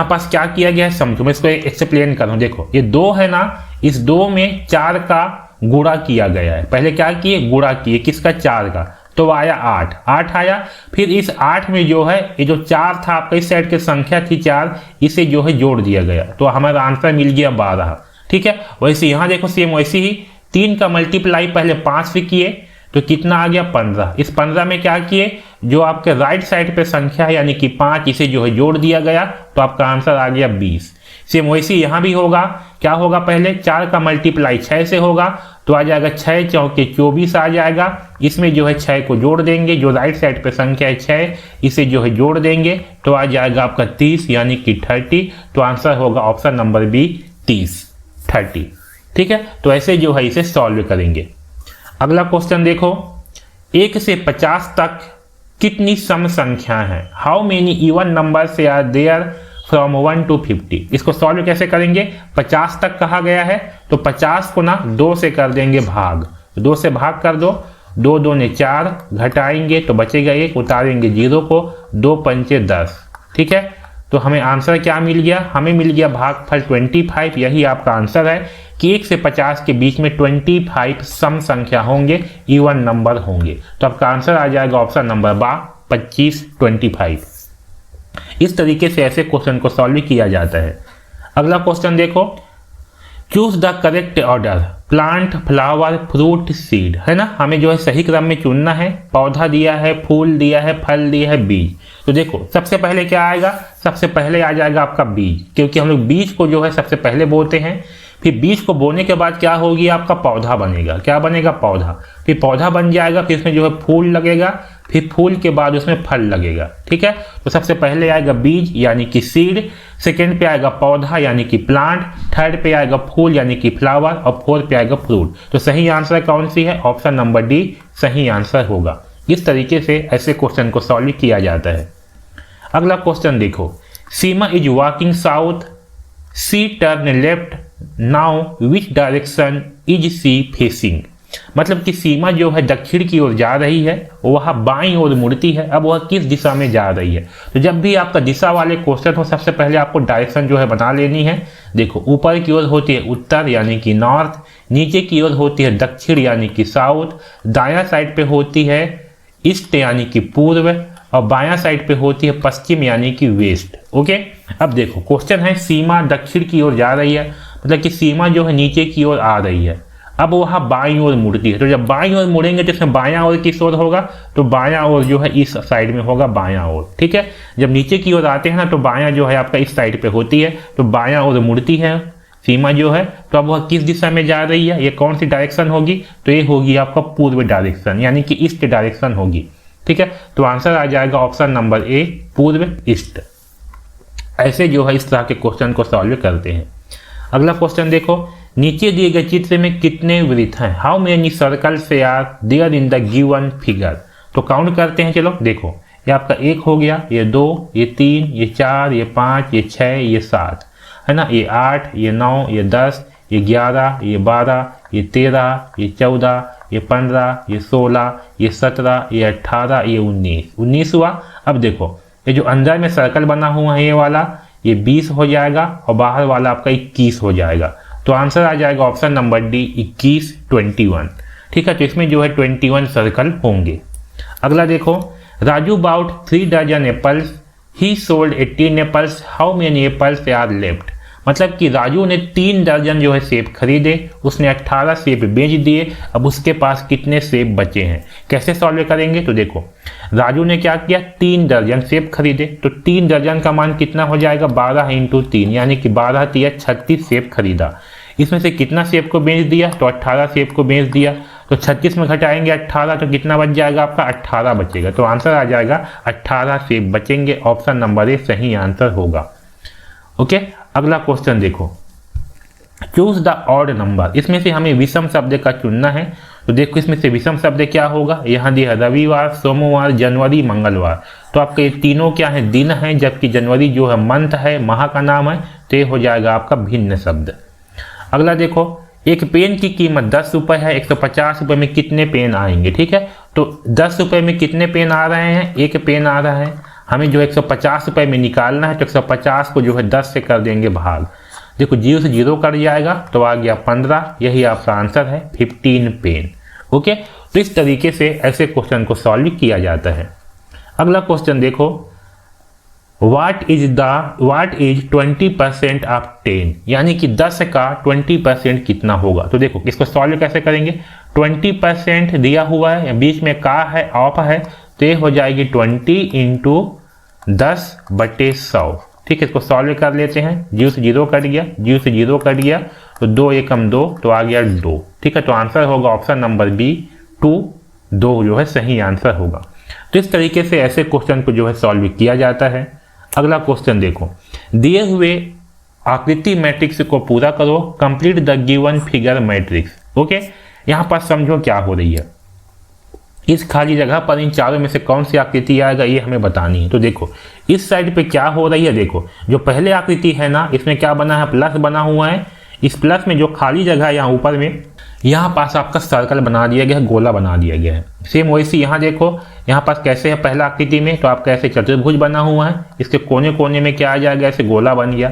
पास क्या किया गया है, समझो, मैं इसको एक्सप्लेन कर रहा हूँ। देखो ये 2 है ना, इस 2 में 4 का गुणा किया गया है। पहले क्या किए, गुणा किए, किसका, 4 का, तो आया 8 आया। फिर इस 8 में जो है ये जो 4 था आपका, इस साइड की संख्या थी 4, इसे जो है जोड़ दिया गया, तो हमारा आंसर मिल गया 12, ठीक है। वैसे यहाँ देखो सेम वैसे ही 3 का मल्टीप्लाई पहले 5 से किए तो कितना आ गया, 15। इस 15 में क्या किए, जो आपके राइट साइड पे संख्या है यानी कि 5, इसे जो है जोड़ दिया गया, तो आपका आंसर आ गया 20। सेम वैसे यहाँ भी होगा, क्या होगा, पहले 4 का मल्टीप्लाई 6 से होगा, तो आ जाएगा 6 चौके 24 आ जाएगा। इसमें जो है 6 को जोड़ देंगे, जो राइट साइड पे संख्या है 6, इसे जो है जोड़ देंगे, तो आ जाएगा आपका 30 यानी कि 30। तो आंसर होगा ऑप्शन नंबर बी 30, ठीक है। तो ऐसे जो है इसे सॉल्व करेंगे। अगला क्वेश्चन देखो, 1 से 50 तक कितनी सम संख्या है, how many even numbers are there from 1 to 50। इसको सॉल्व कैसे करेंगे, 50 तक कहा गया है, तो 50 को ना 2 से कर देंगे भाग, 2 से भाग कर दो, 2 दूने 4, घटाएंगे तो बचेगा 1, उतारेंगे 0 को, 2 पंचे 10, ठीक है। तो हमें आंसर क्या मिल गया, हमें मिल गया भागफल 25। यही आपका आंसर है कि 1 से 50 के बीच में 25 सम संख्या होंगे, इवन नंबर होंगे। तो आपका आंसर आ जाएगा ऑप्शन नंबर बा 25, 25। इस तरीके से ऐसे क्वेश्चन को सॉल्व किया जाता है। अगला क्वेश्चन देखो, choose the correct order, plant, flower, fruit, seed, है ना, हमें जो है सही क्रम में चुनना है। पौधा दिया है, फूल दिया है, फल दिया है, बीज। तो देखो सबसे पहले क्या आएगा, सबसे पहले आ जाएगा आपका बीज, क्योंकि हम लोग बीज को जो है सबसे पहले बोते हैं। फिर बीज को बोने के बाद क्या होगी, आपका पौधा बनेगा, क्या बनेगा, पौधा। फिर पौधा बन जाएगा, फिर उसमें जो है फूल लगेगा, फिर फूल के बाद उसमें फल लगेगा, ठीक है। तो सबसे पहले आएगा बीज यानी कि सीड, सेकंड पे आएगा पौधा यानी कि प्लांट, थर्ड पे आएगा फूल यानी कि फ्लावर, और फोर्थ पे आएगा फ्रूट। तो सही आंसर कौन सी है, ऑप्शन नंबर डी सही आंसर होगा। इस तरीके से ऐसे क्वेश्चन को सॉल्व किया जाता है। अगला क्वेश्चन देखो, Seema is walking south, she turn left, now which direction is she facing. मतलब कि सीमा जो है दक्षिण की ओर जा रही है, वह बाईं ओर मुड़ती है। अब वह किस दिशा में जा रही है, तो जब भी आपका दिशा वाले क्वेश्चन हो, सबसे पहले आपको डायरेक्शन जो है बना लेनी है। देखो ऊपर की ओर होती है उत्तर यानी कि नॉर्थ, नीचे की ओर होती है दक्षिण यानी कि साउथ, दायां साइड पे होती है ईस्ट यानी कि पूर्व, और बायां साइड पे होती है पश्चिम यानी कि वेस्ट। ओके, अब देखो क्वेश्चन है सीमा दक्षिण की ओर जा रही है, मतलब कि सीमा जो है नीचे की ओर आ रही है। अब वह बाईं ओर मुड़ती है, तो जब बाईं ओर मुड़ेंगे तो इसमें बायां ओर किस ओर होगा, तो बायां ओर जो है इस साइड में होगा, बायां ओर, ठीक है। जब नीचे की ओर आते हैं ना, तो बायां जो है आपका इस साइड पे होती है, तो बायां ओर मुड़ती है सीमा जो है। तो अब वह किस दिशा में जा रही है, ये कौन सी डायरेक्शन होगी, तो ये होगी आपका पूर्व डायरेक्शन यानी कि ईस्ट डायरेक्शन होगी, ठीक है। तो आंसर आ जाएगा ऑप्शन नंबर ए पूर्व ईस्ट। ऐसे जो है इस तरह के क्वेश्चन को सॉल्व करते हैं। अगला क्वेश्चन देखो, नीचे दिए गए चित्र में कितने वृत्त हैं, how many circles are there in the given figure. तो काउंट करते हैं, चलो देखो ये आपका 1 हो गया, ये 2, ये 3, ये 4, ये 5, ये 6, ये 7, है ना, ये 8, ये 9, ये 10, ये 11, ये 12, ये 13, ये 14, ये 15, ये 16, ये 17, ये 18, ये 19 हुआ। अब देखो ये जो अंदर में सर्कल बना हुआ है ये वाला, ये 20 हो जाएगा, और बाहर वाला आपका 21 हो जाएगा। तो आंसर आ जाएगा ऑप्शन नंबर डी 21, 21, ठीक है। तो इसमें जो है 21 सर्कल होंगे। अगला देखो, Raju bought 3 dozen apples, he sold 18 apples, how many apples are left. मतलब कि राजू ने 3 दर्जन जो है सेब खरीदे, उसने 18 सेब बेच दिए, अब उसके पास कितने सेब बचे हैं। कैसे सॉल्व करेंगे, तो देखो राजू ने क्या किया, 3 दर्जन सेब खरीदे, तो 3 दर्जन का मान कितना हो जाएगा, 12 × 3 यानी कि 12 × 36 सेब खरीदा। इसमें से कितना सेब को बेच दिया, तो 18 सेब को बेच दिया। तो 36 में घटाएंगे 18, तो कितना बच जाएगा आपका, 18 बचेगा। तो आंसर आ जाएगा 18 सेब बचेंगे, ऑप्शन नंबर ए सही आंसर होगा। ओके, अगला क्वेश्चन देखो, चूज द ऑड नंबर, इसमें से हमें विषम शब्द का चुनना है। तो देखो इसमें से विषम शब्द क्या होगा, यहाँ दिया रविवार, सोमवार, जनवरी, मंगलवार। तो आपके ये तीनों क्या है, दिन है, जबकि जनवरी जो है मंथ है, माह का नाम है, तो ये हो जाएगा आपका भिन्न शब्द। अगला देखो, एक पेन की कीमत 10 रुपये है, 150 रुपये में कितने पेन आएंगे। ठीक है, तो 10 रुपये में कितने पेन आ रहे हैं, एक पेन आ रहा है। हमें जो 150 रुपये में निकालना है, तो 150 को जो है 10 से कर देंगे भाग। देखो 0 से 0 कट जाएगा तो आ गया 15, यही आपका आंसर है 15 पेन। ओके, तो इस तरीके से ऐसे क्वेश्चन को सॉल्व किया जाता है। अगला क्वेश्चन देखो, व्हाट इज 20% ऑफ 10, यानी कि 10 का 20% कितना होगा। तो देखो इसको सॉल्व कैसे करेंगे, 20% दिया हुआ है, बीच में का है, ऑफ है, तो ये हो जाएगी 20 इंटू 10/100। ठीक है, इसको सॉल्व कर लेते हैं। 0 से 0 कट गया, 0 से 0 कट गया, तो 2 एकम 2, तो आ गया 2। ठीक है, तो आंसर होगा ऑप्शन नंबर बी 2, 2 जो है सही आंसर होगा। तो इस तरीके से ऐसे क्वेश्चन को जो है सॉल्व किया जाता है। अगला क्वेश्चन देखो, दिए हुए आकृति मैट्रिक्स को पूरा करो, complete the given figure matrix. Okay, यहाँ पर समझो क्या हो रही है, इस खाली जगह पर इन चारों में से कौन सी आकृति आएगा ये हमें बतानी है। तो देखो इस साइड पे क्या हो रही है, देखो जो पहले आकृति है ना, इसमें क्या बना है, प्लस बना हुआ है। इस प्लस में जो खाली जगह है यहाँ ऊपर में, यहाँ पास आपका सर्कल बना दिया गया है, गोला बना दिया गया है। सेम वैसे यहाँ देखो, यहाँ पास कैसे है पहला आकृति में, तो आपका ऐसे चतुर्भुज बना हुआ है, इसके कोने कोने में क्या आ जाएगा, ऐसे गोला बन गया।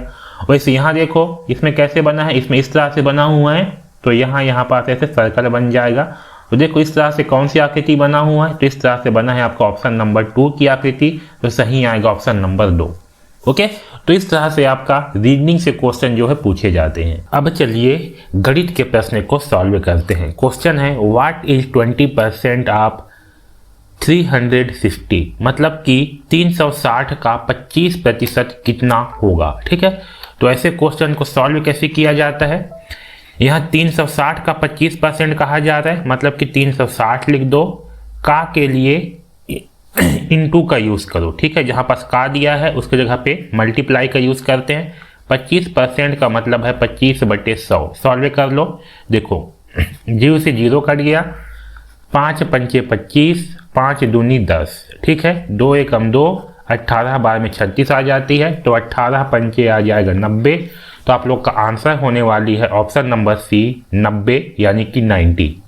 वैसे यहाँ देखो इसमें कैसे बना है, इसमें इस तरह से बना हुआ है, तो यहाँ पास ऐसे सर्कल बन जाएगा। तो देखो इस तरह से कौन सी आकृति बना हुआ है, तो इस तरह से बना है आपका ऑप्शन नंबर 2 की आकृति, तो सही आएगा ऑप्शन नंबर 2। ओके, तो इस तरह से आपका रीजनिंग से क्वेश्चन जो है पूछे जाते हैं। अब चलिए गणित के प्रश्न को सॉल्व करते हैं। क्वेश्चन है व्हाट इज 20% ऑफ 360, मतलब कि 360 का 25% कितना होगा। ठीक है, तो ऐसे क्वेश्चन को सॉल्व कैसे किया जाता है, यहाँ 360 का 25% कहा जा रहा है, मतलब कि 360 लिख दो, का के लिए इनटू का यूज करो। ठीक है, जहाँ पास का दिया है उसके जगह पे मल्टीप्लाई का यूज करते हैं। 25% का मतलब है 25/100, सॉल्व कर लो। देखो 0 से 0 कट गया, 5 पंचे 25, 5 दूनी 10। ठीक है, 2 एकम 2, 18 बार में 36 आ जाती है, तो 18 पंचे आ जाएगा 90। तो आप लोग का आंसर होने वाली है ऑप्शन नंबर सी 90, यानी कि 90।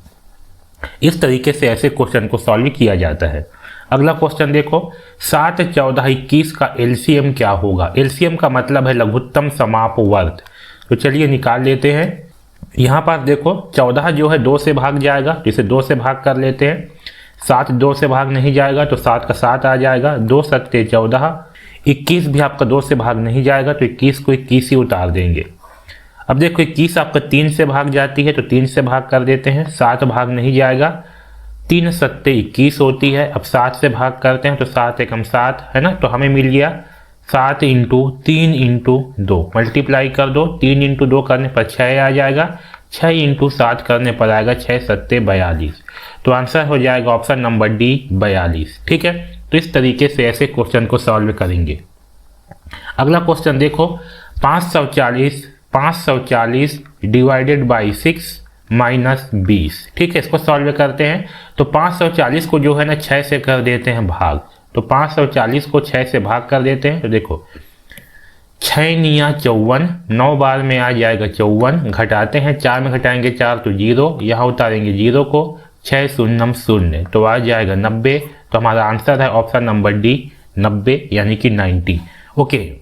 इस तरीके से ऐसे क्वेश्चन को सॉल्व किया जाता है। अगला क्वेश्चन देखो, 7, 14, 21 का एलसीएम क्या होगा। एलसीएम का मतलब है लघुत्तम समापवर्त। तो चलिए निकाल लेते हैं। यहाँ पर देखो 14 जो है 2 से भाग जाएगा, तो इसे 2 से भाग कर लेते हैं। 7 2 से भाग नहीं जाएगा, तो 7 का 7 आ जाएगा, 2 सत्ते 14। 21 भी आपका 2 से भाग नहीं जाएगा, तो 21 को 21 ही उतार देंगे। अब देखो 21 आपका 3 से भाग जाती है, तो 3 से भाग कर देते हैं। 7 भाग नहीं जाएगा, 3 सत्ते 21 होती है। अब 7 से भाग करते हैं, तो 7 एकम 7 है ना, तो हमें मिल गया 7 इंटू 3 इंटू 2, मल्टीप्लाई कर दो। 3 इंटू 2 करने पर 6 आ जाएगा, 6 इंटू 7 करने पर आएगा 6 सत्ते 42। तो आंसर हो जाएगा ऑप्शन नंबर डी 42। ठीक है, तो इस तरीके से ऐसे क्वेश्चन को सॉल्व करेंगे। अगला क्वेश्चन देखो, 540 डिवाइडेड बाई 6 माइनस 20। ठीक है, इसको सॉल्व करते हैं। तो 540 को जो है ना 6 से कर देते हैं भाग, तो 540 को 6 से भाग कर देते हैं। तो देखो 6 निया 54, 9 बार में आ जाएगा 54, घटाते हैं, 4 में घटाएंगे 4 तो 0, यहाँ उतारेंगे 0 को, 6 शून्यम 0, तो आ जाएगा 90। तो हमारा आंसर है ऑप्शन नंबर डी 90, यानी कि 90। ओके,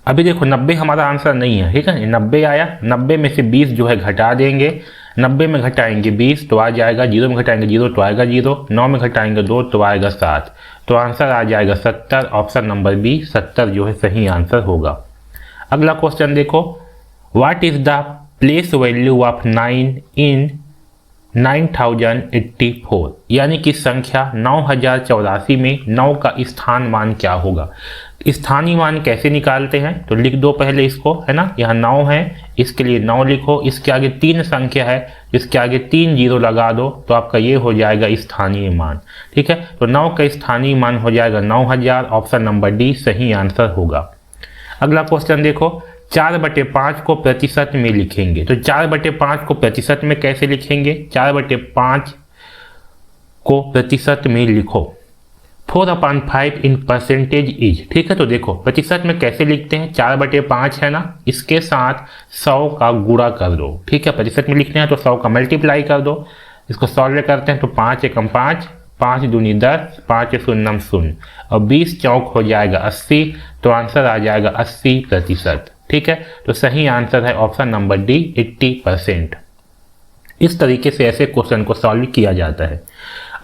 अभी देखो 90 हमारा आंसर नहीं है। ठीक है, 90 आया, 90 में से 20 जो है घटा देंगे, 90 में घटाएंगे 20 तो आ जाएगा, 0 में घटाएंगे 0 तो आएगा 0, 9 में घटाएंगे 2 तो आएगा 7। तो आंसर आ जाएगा 70, ऑप्शन नंबर बी 70 जो है सही आंसर होगा। अगला क्वेश्चन देखो, what is the place value of 9 इन 9084, यानी कि संख्या 9084 में 9 का स्थान मान क्या होगा। स्थानीय मान कैसे निकालते हैं, तो लिख दो पहले इसको, है ना, यहाँ 9 है, इसके लिए 9 लिखो, इसके आगे 3 संख्या है, इसके आगे 3 जीरो लगा दो तो आपका ये हो जाएगा स्थानीय मान। ठीक है, तो 9 का स्थानीय मान हो जाएगा 9000, ऑप्शन नंबर डी सही आंसर होगा। अगला क्वेश्चन देखो, 4/5 को प्रतिशत में लिखेंगे। तो 4/5 को प्रतिशत में कैसे लिखेंगे? 4/5 को प्रतिशत में लिखो, 4/5 इन परसेंटेज इज। ठीक है, तो देखो प्रतिशत में कैसे लिखते हैं, 4/5 है ना, इसके साथ 100 का गुणा कर दो। ठीक है, प्रतिशत में लिखना है तो 100 का मल्टीप्लाई कर दो। इसको सॉल्व करते हैं तो 5 एकम 5, 5 दूनी 10, 5 शून्यम 0 और 20 चौक हो जाएगा 80, तो आंसर आ जाएगा 80%। ठीक है, तो सही आंसर है ऑप्शन नंबर डी 80%। इस तरीके से ऐसे क्वेश्चन को सॉल्व किया जाता है।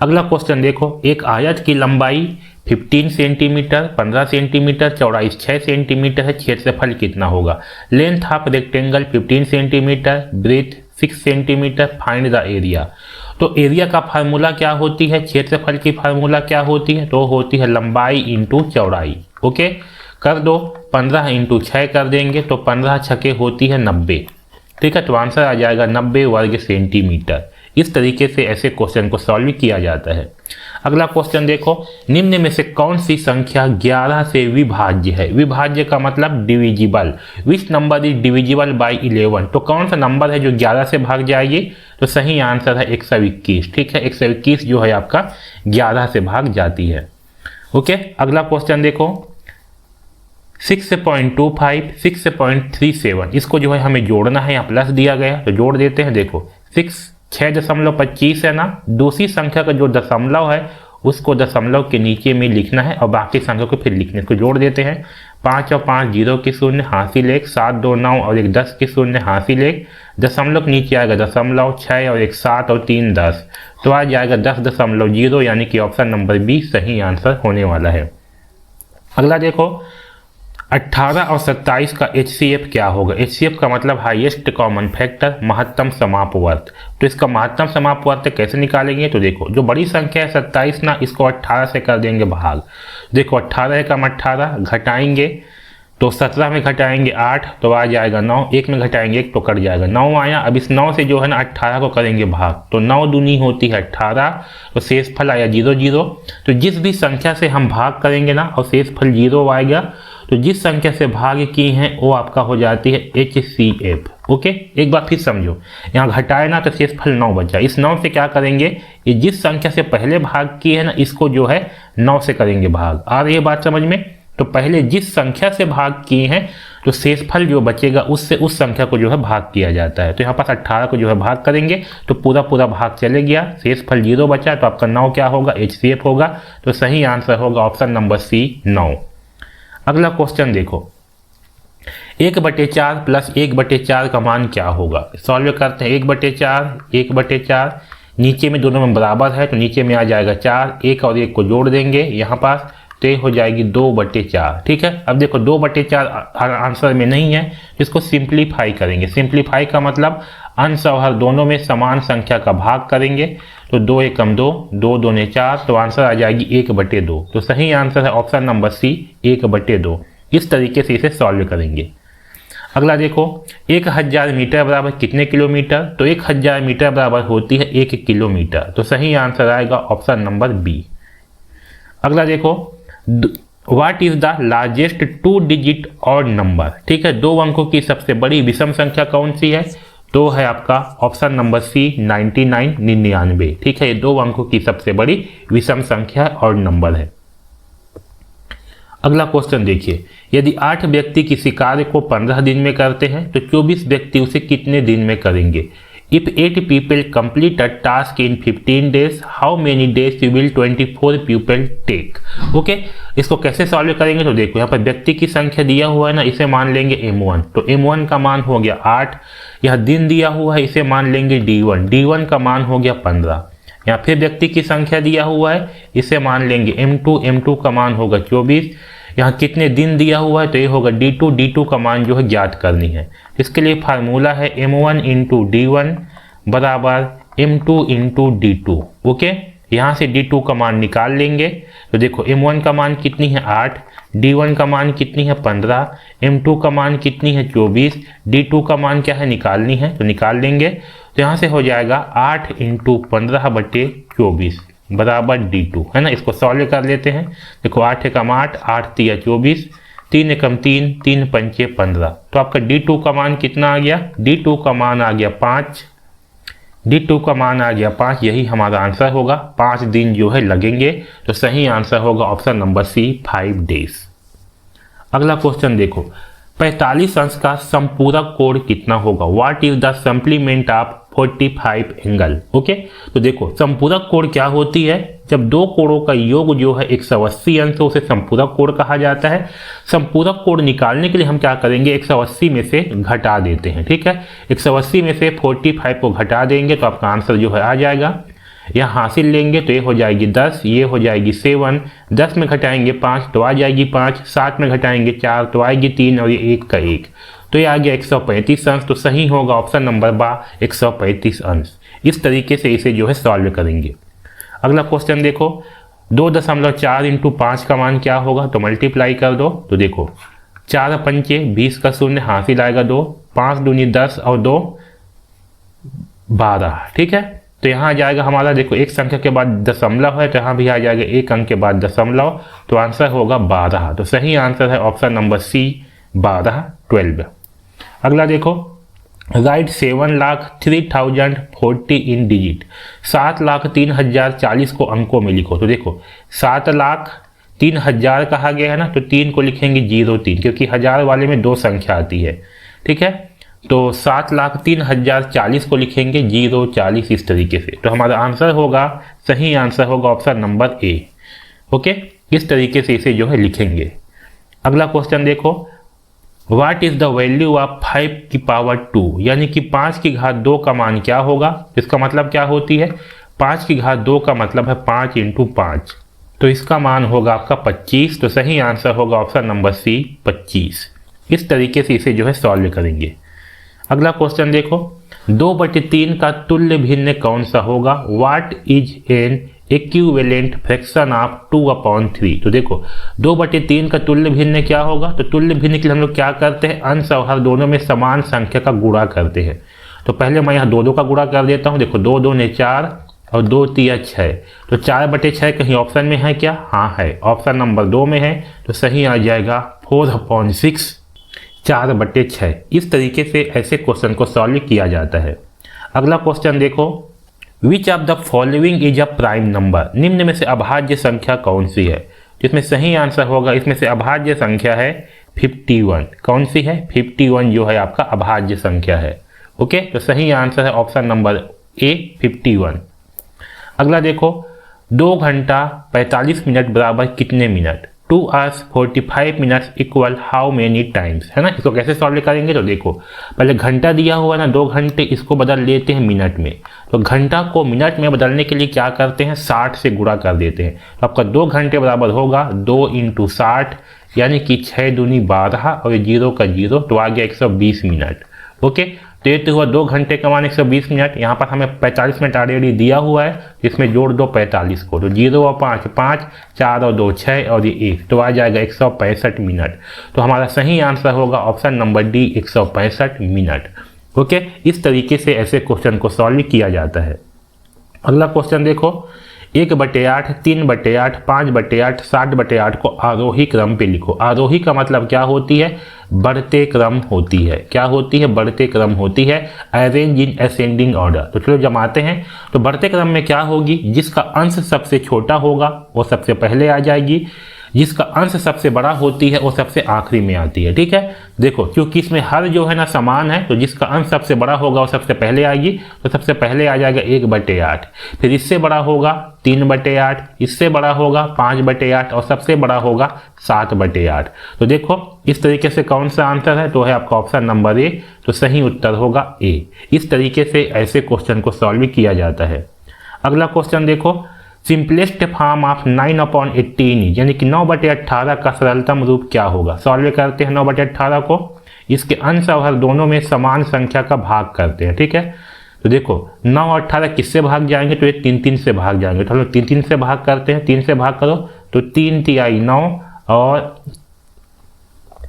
अगला क्वेश्चन देखो, एक आयत की लंबाई 15 सेंटीमीटर, 15 सेंटीमीटर, चौड़ाई 6 सेंटीमीटर है, क्षेत्रफल कितना होगा? Length of rectangle 15 centimeter, breadth 6 centimeter, find the area. तो एरिया का फार्मूला क्या होती है, क्षेत्रफल की फार्मूला क्या होती है? तो होती है लंबाई इंटू चौड़ाई। ओके, कर दो, 15 इंटू 6 कर देंगे तो 15 छके होती है 90। ठीक है, तो आंसर आ जाएगा 90 वर्ग सेंटीमीटर। इस तरीके से ऐसे क्वेश्चन को सॉल्व किया जाता है। अगला क्वेश्चन देखो, निम्न में से कौन सी संख्या 11 से विभाज्य है? विभाज्य का मतलब divisible. Which number is divisible by 11? तो कौन सा नंबर है जो 11 से भाग जाएगी? तो सही आंसर है 121। ठीक है, 121 जो है आपका 11 से भाग जाती है। ओके, अगला क्वेश्चन देखो, 6.25, 6.37, इसको जो है हमें जोड़ना है, यहाँ प्लस दिया गया तो जोड़ देते हैं। देखो 6.25 है ना, दूसरी संख्या का जो दशमलव है उसको दशमलव के नीचे में लिखना है और बाकी संख्या को फिर लिखने को जोड़ देते हैं। 5 और 5 0 की शून्य, हासिल 1, 7 2 9 और 1 10 की शून्य, हासिल 1, दशमलव के नीचे आएगा दशमलव, 6 और 1 7 और 3 10, तो आ जाएगा 10.0, यानी कि ऑप्शन नंबर बी सही आंसर होने वाला है। अगला देखो, 18 और 27 का HCF क्या होगा? HCF का मतलब हाईएस्ट कॉमन फैक्टर, महत्तम समापवर्त। तो इसका महत्तम समापवर्त कैसे निकालेंगे? तो देखो जो बड़ी संख्या है 27 ना, इसको 18 से कर देंगे भाग। देखो 18 कम 18 घटाएंगे तो 17 में घटाएंगे 8 तो आ जाएगा 9, 1 में घटाएंगे 1 तो कट जाएगा 9 आया। अब इस 9 से जो है ना 18 को करेंगे भाग, तो 9 दूनी होती है 18, तो शेषफल आया 0 0। तो जिस भी संख्या से हम भाग करेंगे ना और शेषफल 0 आएगा, तो जिस संख्या से भाग की है वो आपका हो जाती है HCF। ओके, एक बार फिर समझो, यहाँ घटाए ना तो शेषफल 9 बचा। इस 9 से क्या करेंगे, ये जिस संख्या से पहले भाग की है ना इसको जो है 9 से करेंगे भाग। आ रही है बात समझ में? तो पहले जिस संख्या से भाग किए हैं तो शेषफल जो बचेगा उससे उस संख्या को जो है भाग किया जाता है। तो यहाँ पास 18 को जो है भाग करेंगे तो पूरा पूरा भाग चले गया, शेषफल 0 बचा, तो आपका 9 क्या होगा? HCF होगा। तो सही आंसर होगा ऑप्शन नंबर सी 9। अगला क्वेश्चन देखो, 1/4 प्लस 1/4 का मान क्या होगा? सॉल्व करते हैं। 1/4 नीचे में दोनों में बराबर है तो नीचे में आ जाएगा 4, 1 और 1 को जोड़ देंगे यहाँ पास तो ये हो जाएगी 2/4। ठीक है, अब देखो 2/4 आंसर में नहीं है, इसको सिंप्लीफाई करेंगे। सिंप्लीफाई का मतलब अंश और हर दोनों में समान संख्या का भाग करेंगे, तो 2 एकम 2, 2 दूने 4, तो आंसर आ जाएगी 1/2। तो सही आंसर है ऑप्शन नंबर सी 1/2। इस तरीके से इसे सॉल्व करेंगे। अगला देखो, 1000 मीटर बराबर कितने किलोमीटर? तो 1000 मीटर बराबर होती है 1 किलोमीटर। तो सही आंसर आएगा ऑप्शन नंबर बी। अगला देखो, what is the largest 2 digit odd number? ठीक है, 2 अंकों की सबसे बड़ी विषम संख्या कौन सी है? तो है आपका ऑप्शन नंबर सी 99। ठीक है, ये 2 अंकों की सबसे बड़ी विषम संख्या और नंबर है। अगला क्वेश्चन देखिए, यदि 8 व्यक्ति किसी कार्य को 15 दिन में करते हैं तो 24 व्यक्ति उसे कितने दिन में करेंगे? If 8 people complete a task in 15 days, how many days will 24 people take? Okay, इसको कैसे सॉल्व करेंगे? तो देखो यहाँ पर व्यक्ति की संख्या दिया हुआ है ना, इसे मान लेंगे M1, तो M1 का मान हो गया 8। यह दिन दिया हुआ है, इसे मान लेंगे D1, D1 का मान हो गया 15। यहाँ फिर व्यक्ति की संख्या दिया हुआ है, इसे मान लेंगे M2, M2 का मान होगा 24। यहाँ कितने दिन दिया हुआ है तो ये होगा D2, D2 का मान जो है ज्ञात करनी है। इसके लिए फार्मूला है M1 इंटू D1 बराबर M2 इंटू D2। ओके, यहाँ से D2 का मान निकाल लेंगे। तो देखो M1 का मान कितनी है 8, D1 का मान कितनी है 15, M2 का मान कितनी है 24, D2 का मान क्या है निकालनी है, तो निकाल लेंगे। तो यहाँ से हो जाएगा 8 × 15/24 बराबर D2, है ना। इसको सॉल्व कर लेते हैं। देखो 8 एकम 8, 8 तिया 24, 3 एकम 3, 3 पंचे 15। तो आपका D2 का मान कितना आ गया, D2 का मान आ गया 5, D2 का मान आ गया 5। यही हमारा आंसर होगा। 5 दिन जो है लगेंगे। तो सही आंसर होगा ऑप्शन नंबर सी 5 डेज। अगला क्वेश्चन देखो, 45 अंश का संपूरक कोण कितना होगा। What is the supplement of 45 angle. Okay, तो देखो संपूरक कोण क्या होती है, जब दो कोणों का योग जो है 180 अंश हो उसे संपूरक कोण कहा जाता है। संपूरक कोण निकालने के लिए हम क्या करेंगे, 180 में से घटा देते हैं। ठीक है, 180 में से 45 को घटा देंगे तो आपका आंसर जो है आ जाएगा। यहाँ हासिल लेंगे तो ये हो जाएगी 10, ये हो जाएगी 7, 10 में घटाएंगे 5 तो आ जाएगी 5, 7 में घटाएंगे 4 तो आएगी 3 और ये 1 का 1, तो ये आ गया 135 अंश। तो सही होगा ऑप्शन नंबर बा 135 अंश। इस तरीके से इसे जो है सॉल्व करेंगे। अगला क्वेश्चन देखो, 2.4 × 5 का मान क्या होगा, तो मल्टीप्लाई कर दो। तो देखो 4 पंचे 20 का शून्य हासिल आएगा 2, 5 दूनी 10 और 2 12। ठीक है, तो यहाँ आ जाएगा हमारा, देखो एक संख्या के बाद दशमलव है तो यहाँ भी आ जाएगा एक अंक के बाद दशमलव, तो आंसर होगा 12। तो सही आंसर है ऑप्शन नंबर सी 12, 12। अगला देखो, राइट 7,03,040 इन डिजिट। 7,03,040 को अंकों में लिखो। तो देखो 7,03,000 कहा गया है ना, तो 3 को लिखेंगे 03, क्योंकि 1000 वाले में 2 संख्या आती है। ठीक है, तो 7,03,040 को लिखेंगे 040 इस तरीके से। तो हमारा आंसर होगा, सही आंसर होगा ऑप्शन नंबर ए। ओके, इस तरीके से इसे जो है लिखेंगे। अगला क्वेश्चन देखो, what is the value of 5 की पावर 2, यानी कि 5 की घात 2 का मान क्या होगा। इसका मतलब क्या होती है, 5 की घात 2 का मतलब है 5 × 5, तो इसका मान होगा आपका 25। तो सही आंसर होगा ऑप्शन नंबर सी 25। इस तरीके से इसे जो है सॉल्व करेंगे। अगला क्वेश्चन देखो, 2/3 का तुल्य भिन्न कौन सा होगा। What is an equivalent fraction of 2/3। तो देखो 2/3 का तुल्य भिन्न क्या होगा, तो तुल्य भिन्न के लिए हम लोग क्या करते हैं, अंश और हर दोनों में समान संख्या का गुणा करते हैं। तो पहले मैं यहाँ 2 का गुणा कर देता हूँ। देखो 2 दूने 4 और 2 तिया 6, तो 4/6 कहीं ऑप्शन में है क्या, हाँ है, ऑप्शन नंबर 2 में है। तो सही आ जाएगा 4/6, 4/6। इस तरीके से ऐसे क्वेश्चन को सॉल्व किया जाता है। अगला क्वेश्चन देखो, which of the following is a prime number. निम्न में से अभाज्य संख्या कौन सी है। जिसमें सही आंसर होगा, इसमें से अभाज्य संख्या है 51। कौन सी है, 51 जो है आपका अभाज्य संख्या है। ओके, तो सही आंसर है ऑप्शन नंबर ए 51। अगला देखो, 2 घंटा 45 मिनट बराबर कितने minute. 2 hours 45 minutes equal how many times, है ना। इसको कैसे सॉल्व करेंगे, तो देखो पहले घंटा दिया हुआ है ना, 2 घंटे, इसको बदल लेते हैं मिनट में। तो घंटा को मिनट में बदलने के लिए क्या करते हैं, 60 से गुणा कर देते हैं। तो आपका 2 घंटे बराबर होगा 2 × 60, यानी कि 6 दूनी 12 और 0 का 0, तो आ गया 120 मिनट। ओके, तो ये तो हुआ 2 घंटे का मान 120 मिनट। यहाँ पर हमें 45 मिनट ऑलरेडी दिया हुआ है, इसमें जोड़ दो 45 को, तो 0 और 5 5, 4 और 2 6 और ये 1, तो आ जाएगा 165 मिनट। तो हमारा सही आंसर होगा option number D 165 minute. Okay, इस तरीके से ऐसे क्वेश्चन को सॉल्व किया जाता है। अगला क्वेश्चन देखो, 1/8, 3/8, 5/8, 60/8 को आरोही क्रम पे लिखो। आरोही का मतलब क्या होती है, बढ़ते क्रम होती है। क्या होती है, बढ़ते क्रम होती है, अरेंज इन असेंडिंग ऑर्डर। तो चलो जमाते हैं। तो बढ़ते क्रम में क्या होगी, जिसका अंश सबसे छोटा होगा वो सबसे पहले आ जाएगी, जिसका अंश सबसे बड़ा होती है वो सबसे आखिरी में आती है। ठीक है, देखो क्योंकि इसमें हर जो है ना समान है, तो जिसका अंश सबसे बड़ा होगा वो सबसे पहले आएगी। तो सबसे पहले आ जाएगा 1/8, फिर इससे बड़ा होगा 3/8, इससे बड़ा होगा 5/8 और सबसे बड़ा होगा 7/8। तो देखो इस तरीके से कौन सा आंसर है, तो है आपका ऑप्शन नंबर ए। तो सही उत्तर होगा ए। इस तरीके से ऐसे क्वेश्चन को सॉल्व किया जाता है। अगला क्वेश्चन देखो, सिंपलेस्ट फॉर्म ऑफ 9/18, यानी कि 9/18 का सरलतम रूप क्या होगा। सॉल्व करते हैं 9/18 को, इसके अंश और हर दोनों में समान संख्या का भाग करते हैं। ठीक है, तो देखो 9 और 18 किससे भाग जाएंगे, तो ये 3 3 से भाग जाएंगे। तो हम लोग 3 3 से भाग करते हैं, 3 से भाग करो तो 3 तिहाई 9 और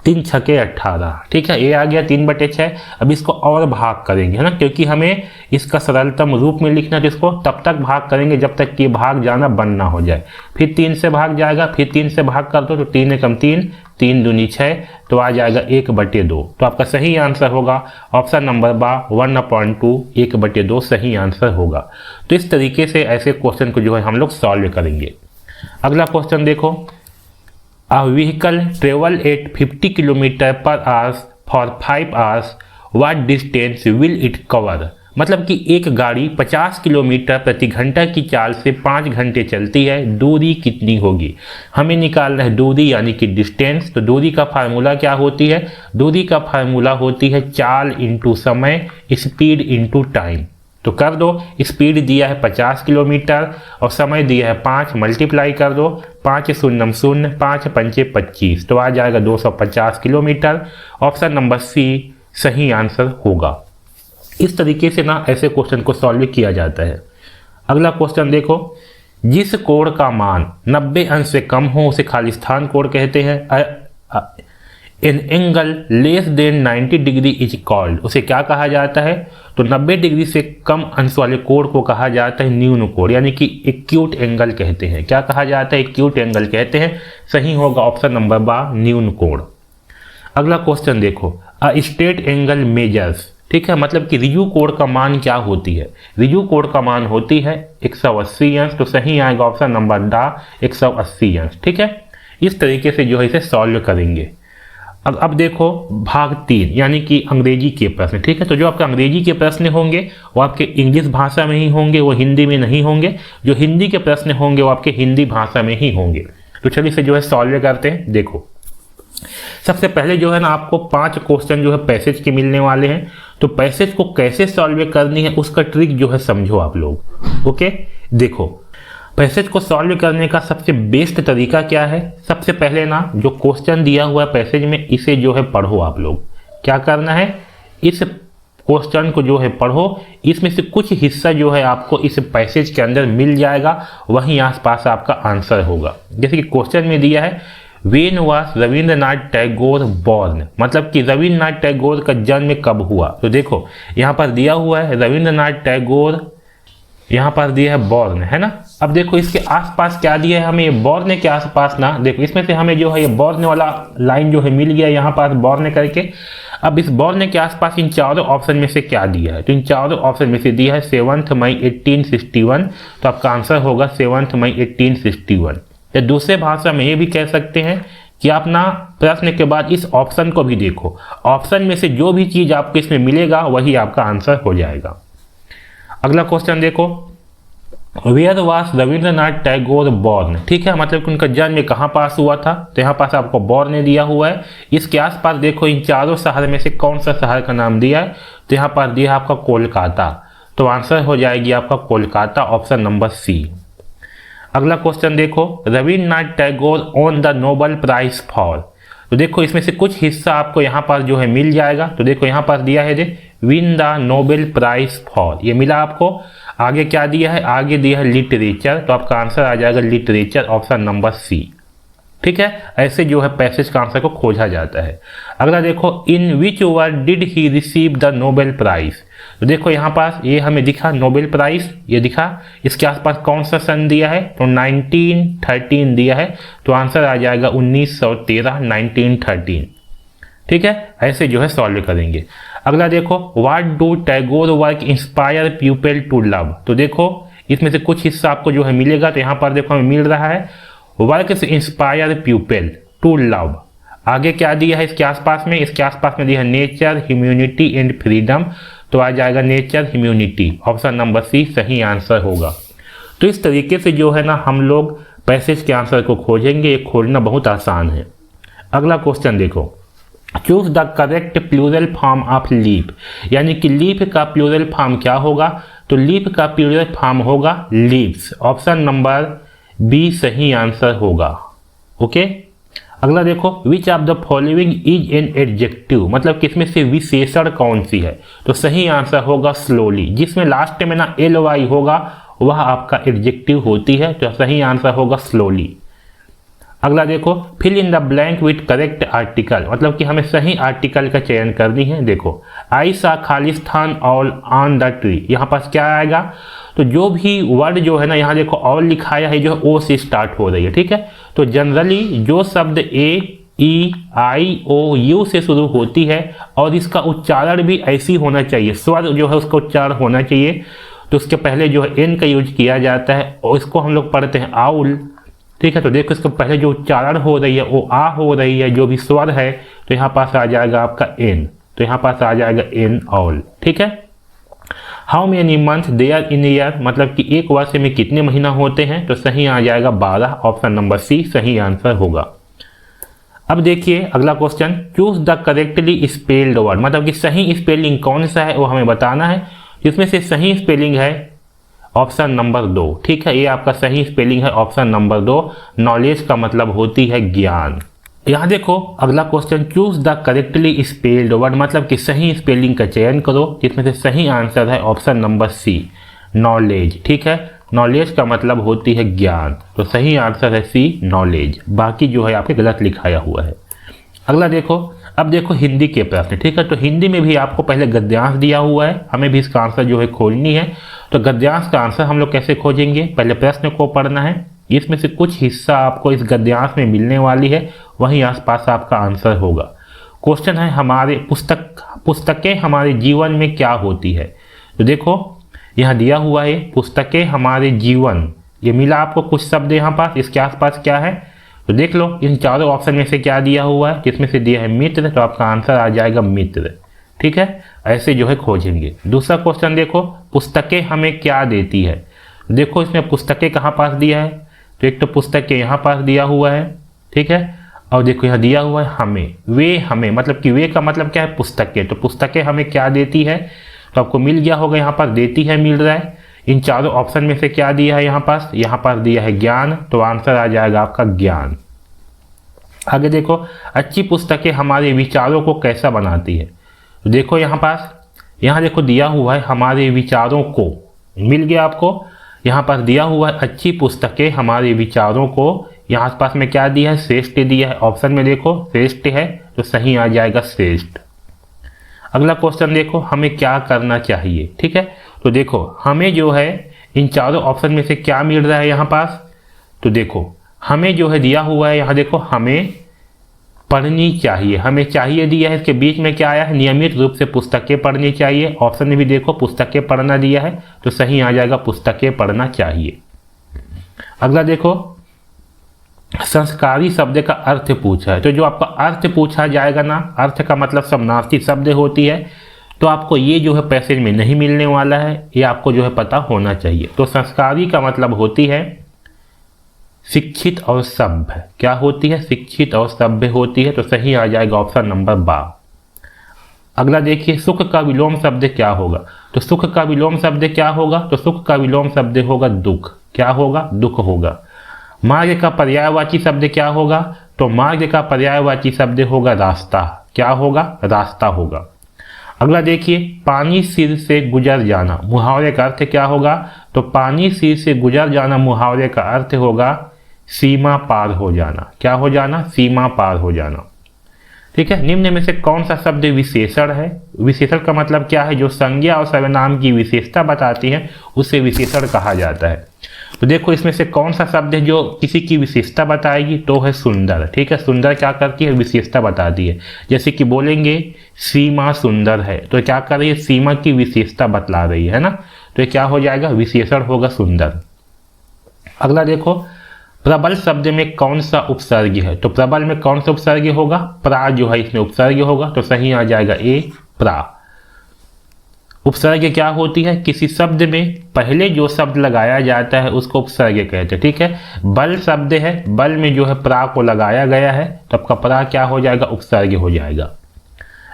3 छके 18, ठीक है, ये आ गया 3/6। अब इसको और भाग करेंगे, है ना, क्योंकि हमें इसका सरलतम रूप में लिखना है, तो इसको तब तक भाग करेंगे जब तक कि भाग जाना बंद ना हो जाए। फिर 3 से भाग जाएगा, फिर 3 से भाग कर दो तो 3 एकम 3, 3 दूनी 6, तो आ जाएगा 1/2। तो आपका सही आंसर होगा ऑप्शन नंबर 1/2, 1/2 सही आंसर होगा। तो इस तरीके से ऐसे क्वेश्चन को जो है हम लोग सॉल्व करेंगे। अगला क्वेश्चन देखो, A vehicle travel at 50 km/h for 5 hours. What distance will it cover? मतलब कि एक गाड़ी 50 किलोमीटर प्रति घंटा की चाल से 5 घंटे चलती है, दूरी कितनी होगी? हमें निकालना है दूरी यानी कि डिस्टेंस। तो दूरी का फार्मूला क्या होती है? दूरी का फार्मूला होती है चाल इंटू समय, स्पीड इंटू टाइम। तो कर दो, स्पीड दिया है 50 किलोमीटर और समय दिया है 5, मल्टीप्लाई कर दो, 5 0 0, 5 5 25, तो आ जाएगा 250 किलोमीटर। ऑप्शन नंबर सी सही आंसर होगा। इस तरीके से ना ऐसे क्वेश्चन को सॉल्व किया जाता है। अगला क्वेश्चन देखो, जिस कोण का मान 90 अंश से कम हो उसे खालिस्तान कोण कहते हैं। An angle less than 90 degree is called, उसे क्या कहा जाता है? तो 90 डिग्री से कम अंश वाले कोण को कहा जाता है न्यून कोण, यानी कि एक्यूट एंगल कहते हैं। क्या कहा जाता है? एक्यूट एंगल कहते हैं। सही होगा ऑप्शन नंबर न्यून कोण। अगला क्वेश्चन देखो, अ स्ट्रेट एंगल मेजर्स, ठीक है, मतलब कि रिजु कोण का मान क्या होती है? रिजु कोण का मान होती है 180 अंश। तो सही आएगा ऑप्शन नंबर 180 अंश, ठीक है। इस तरीके से जो है इसे सॉल्व करेंगे। अब देखो भाग 3 यानी कि अंग्रेजी के प्रश्न, ठीक है। तो जो आपके अंग्रेजी के प्रश्न होंगे वो आपके इंग्लिश भाषा में ही होंगे, वो हिंदी में नहीं होंगे। जो हिंदी के प्रश्न होंगे वो आपके हिंदी भाषा में ही होंगे। तो चलिए इसे जो है सॉल्व करते हैं। देखो सबसे पहले जो है ना आपको 5 क्वेश्चन जो है पैसेज के मिलने वाले हैं। तो पैसेज को कैसे सॉल्व करनी है उसका ट्रिक जो है समझो आप लोग। ओके, देखो पैसेज को सॉल्व करने का सबसे बेस्ट तरीका क्या है? सबसे पहले ना जो क्वेश्चन दिया हुआ है पैसेज में इसे जो है पढ़ो आप लोग। क्या करना है? इस क्वेश्चन को जो है पढ़ो, इसमें से कुछ हिस्सा जो है आपको इस पैसेज के अंदर मिल जाएगा, वहीं आसपास आपका आंसर होगा। जैसे कि क्वेश्चन में दिया है when was Rabindranath Tagore born, मतलब कि रविंद्रनाथ टैगोर का जन्म कब हुआ? तो देखो यहाँ पर दिया हुआ है रविंद्रनाथ टैगोर, यहाँ पर दिया है बॉर्न, है ना। अब देखो इसके आसपास क्या दिया है हमें, ये बॉर्न के आसपास ना, देखो इसमें से हमें जो है ये बॉर्न वाला लाइन जो है मिल गया यहाँ पास बॉर्न करके। अब इस बॉर्न के आसपास इन चारों ऑप्शन में से क्या दिया है? तो इन चारों ऑप्शन में से दिया है 7 मई 1861, तो आपका आंसर होगा 7 मई 1861। या दूसरे भाषा में ये भी कह सकते हैं कि आप ना प्रश्न के बाद इस ऑप्शन को भी देखो, ऑप्शन में से जो भी चीज आपको इसमें मिलेगा वही आपका आंसर हो जाएगा। अगला क्वेश्चन देखो, where was Rabindranath Tagore born, ठीक है, मतलब कि उनका जन्म कहाँ पास हुआ था? तो यहाँ पास आपको बॉर्न दिया हुआ है। इसके आसपास देखो इन चारों शहर में से कौन सा शहर का नाम दिया है? तो यहाँ पर दिया है आपका कोलकाता, तो आंसर हो जाएगी आपका कोलकाता, ऑप्शन नंबर सी। अगला क्वेश्चन देखो, Rabindranath Tagore on the Nobel prize for, तो देखो इसमें से कुछ हिस्सा आपको यहाँ पर जो है मिल जाएगा। तो देखो यहाँ पर दिया है win the Nobel prize for, ये मिला आपको। आगे क्या दिया है? आगे दिया है लिटरेचर, तो आपका आंसर आ जाएगा लिटरेचर, ऑप्शन नंबर सी, ठीक है। ऐसे जो है पैसेज का आंसर को खोजा जाता है। अगला देखो, in which year did he receive the Nobel prize, तो देखो यहाँ पास ये हमें दिखा नोबेल प्राइज, ये दिखा। इसके आसपास कौन सा सन दिया है? तो 1913 दिया है, तो आंसर आ जाएगा 1913, 1913, ठीक है। ऐसे जो है सॉल्व करेंगे। अगला देखो, what do Tagore work inspire people to love, तो देखो इसमें से कुछ हिस्सा आपको जो है मिलेगा। तो यहाँ पर देखो हमें मिल रहा है work inspire people to love. आगे क्या दिया है इसके आसपास में? इसके आसपास में दिया है नेचर, ह्यूमैनिटी एंड फ्रीडम, तो आ जाएगा nature, humanity, option number C सही आंसर होगा। तो इस तरीके से जो है ना हम लोग पैसेज के आंसर को खोजेंगे, ये खोजना बहुत आसान है। अगला क्वेश्चन देखो, choose the correct plural form of leaf, यानी कि लीफ का प्लूरल फॉर्म क्या होगा? तो लीफ का प्लूरल फॉर्म होगा लीव्स, ऑप्शन नंबर बी सही आंसर होगा। ओके, अगला देखो, which of the following is an adjective, मतलब किसमें से विशेषण कौन सी है। तो सही आंसर होगा स्लोली, जिसमें लास्ट में ना ly होगा वह आपका एडजेक्टिव होती है, तो सही आंसर होगा स्लोली। अगला देखो, fill in the blank with correct article, मतलब कि हमें सही आर्टिकल का चयन करनी है। देखो, आई सा Khalistan all on the tree, यहाँ पास क्या आएगा, तो जो भी वर्ड जो है ना, यहाँ देखो ऑल लिखाया है जो ओ से स्टार्ट हो रही है, ठीक है। तो जनरली जो शब्द ए ई आई ओ यू से शुरू होती है और इसका उच्चारण भी ऐसी होना चाहिए, स्वर जो है उसका उच्चारण होना चाहिए, तो उसके पहले जो है एन का यूज किया जाता है और इसको हम लोग पढ़ते हैं आउल, ठीक है। तो देखो इसके पहले जो उच्चारण हो रही है वो आ हो रही है, जो भी स्वर है, तो यहाँ पास आ जाएगा आपका एन, तो यहाँ पास आ जाएगा एन ऑल, ठीक है। How many month there in year, मतलब कि एक वर्ष में कितने महीना होते हैं, तो सही आ जाएगा 12, ऑप्शन नंबर सी सही आंसर होगा। अब देखिए अगला question, choose the correctly spelled word, मतलब कि सही स्पेलिंग कौन सा है वो हमें बताना है। जिसमें से सही स्पेलिंग है ऑप्शन नंबर 2, ठीक है, ये आपका सही स्पेलिंग है ऑप्शन नंबर 2। नॉलेज का मतलब होती है ज्ञान। यहाँ देखो अगला question, choose the correctly spelled word, मतलब कि सही स्पेलिंग का चयन करो। जिसमें से सही आंसर है ऑप्शन नंबर सी, नॉलेज, ठीक है। नॉलेज का मतलब होती है ज्ञान, तो सही आंसर है सी, नॉलेज। बाकी जो है आपके गलत लिखाया हुआ है। अगला देखो, अब देखो हिंदी के प्रश्न, ठीक है। तो हिंदी में भी आपको पहले गद्यांश दिया हुआ है, हमें भी इसका आंसर जो है खोजनी है। तो गद्यांश का आंसर हम लोग कैसे खोजेंगे, पहले प्रश्न को पढ़ना है, इसमें से कुछ हिस्सा आपको इस गद्यांश में मिलने वाली है, वहीं आसपास आपका आंसर होगा। क्वेश्चन है, हमारे पुस्तकें हमारे जीवन में क्या होती है। तो देखो यहाँ दिया हुआ है पुस्तकें हमारे जीवन, ये मिला आपको कुछ शब्द यहाँ पास, इसके आसपास क्या है, तो देख लो इन चारों ऑप्शन में से क्या दिया हुआ है। जिसमें से दिया है मित्र, तो आपका आंसर आ जाएगा मित्र, ठीक है। ऐसे जो है खोजेंगे। दूसरा क्वेश्चन देखो, पुस्तकें हमें क्या देती है। देखो इसमें पुस्तकें कहाँ पास दिया है, तो एक तो पुस्तकें यहाँ पास दिया हुआ है, ठीक है। और देखो यहाँ दिया हुआ है हमें, वे हमें, मतलब कि वे का मतलब क्या है, पुस्तकें। तो पुस्तकें हमें क्या देती है, तो आपको मिल गया होगा यहाँ पर देती है, मिल रहा है। इन चारों ऑप्शन में से क्या दिया है यहाँ पास दिया है ज्ञान, तो आंसर आ जाएगा आपका ज्ञान। आगे देखो, अच्छी पुस्तकें हमारे विचारों को कैसा बनाती है। तो देखो यहाँ देखो दिया हुआ है हमारे विचारों को, मिल गया आपको। यहाँ पास दिया हुआ है अच्छी पुस्तकें हमारे विचारों को, यहाँ आसपास में क्या दिया है, श्रेष्ठ दिया है। ऑप्शन में देखो श्रेष्ठ है, तो सही आ जाएगा श्रेष्ठ। अगला क्वेश्चन देखो, हमें क्या करना चाहिए, ठीक है। तो देखो हमें जो है इन चारों ऑप्शन में से क्या मिल रहा है यहाँ पास, तो देखो हमें जो है दिया हुआ है, यहाँ देखो हमें पढ़नी चाहिए, हमें चाहिए दिया है, इसके बीच में क्या आया है, नियमित रूप से पुस्तकें पढ़नी चाहिए। ऑप्शन में भी देखो पुस्तकें पढ़ना दिया है, तो सही आ जाएगा पुस्तकें पढ़ना चाहिए। अगला देखो, संस्कारी शब्द का अर्थ पूछा है। तो जो आपका अर्थ पूछा जाएगा ना, अर्थ का मतलब समानार्थी शब्द होती है, तो आपको ये जो है पैसेज में नहीं मिलने वाला है, ये आपको जो है पता होना चाहिए। तो संस्कारी का मतलब होती है शिक्षित और सभ्य, क्या होती है, शिक्षित और सभ्य होती है, तो सही आ जाएगा ऑप्शन नंबर 12। अगला देखिए, सुख का विलोम शब्द क्या होगा। तो सुख का विलोम शब्द क्या होगा, तो सुख का विलोम शब्द होगा दुख, क्या होगा, दुख होगा। मार्ग का पर्यायवाची शब्द क्या होगा, तो मार्ग का पर्यायवाची शब्द होगा रास्ता, क्या होगा, रास्ता होगा। अगला देखिए, पानी सिर से गुजर जाना, मुहावरे का अर्थ क्या होगा, तो पानी सिर से गुजर जाना मुहावरे का अर्थ होगा सीमा पार हो जाना, क्या हो जाना, सीमा पार हो जाना, ठीक है। निम्न में से कौन सा शब्द विशेषण है। विशेषण का मतलब क्या है, जो संज्ञा और सर्वनाम की विशेषता बताती है उसे विशेषण कहा जाता है। तो देखो इसमें से कौन सा शब्द है जो किसी की विशेषता बताएगी, तो है सुंदर, ठीक है। सुंदर क्या करती है, विशेषता बताती है। जैसे कि बोलेंगे सीमा सुंदर है, तो क्या कर रही है, सीमा की विशेषता बतला रही है ना, तो ये क्या हो जाएगा, विशेषण होगा सुंदर। अगला देखो, प्रबल शब्द में कौन सा उपसर्ग है। तो प्रबल में कौन सा उपसर्ग होगा, प्रा जो है इसमें उपसर्ग होगा, तो सही आ जाएगा ए, प्रा। उपसर्ग क्या होती है, किसी शब्द में पहले जो शब्द लगाया जाता है उसको उपसर्ग कहते हैं, ठीक है। बल शब्द है, बल में जो है प्रा को लगाया गया है, तो आपका प्रा क्या हो जाएगा, उपसर्ग हो जाएगा।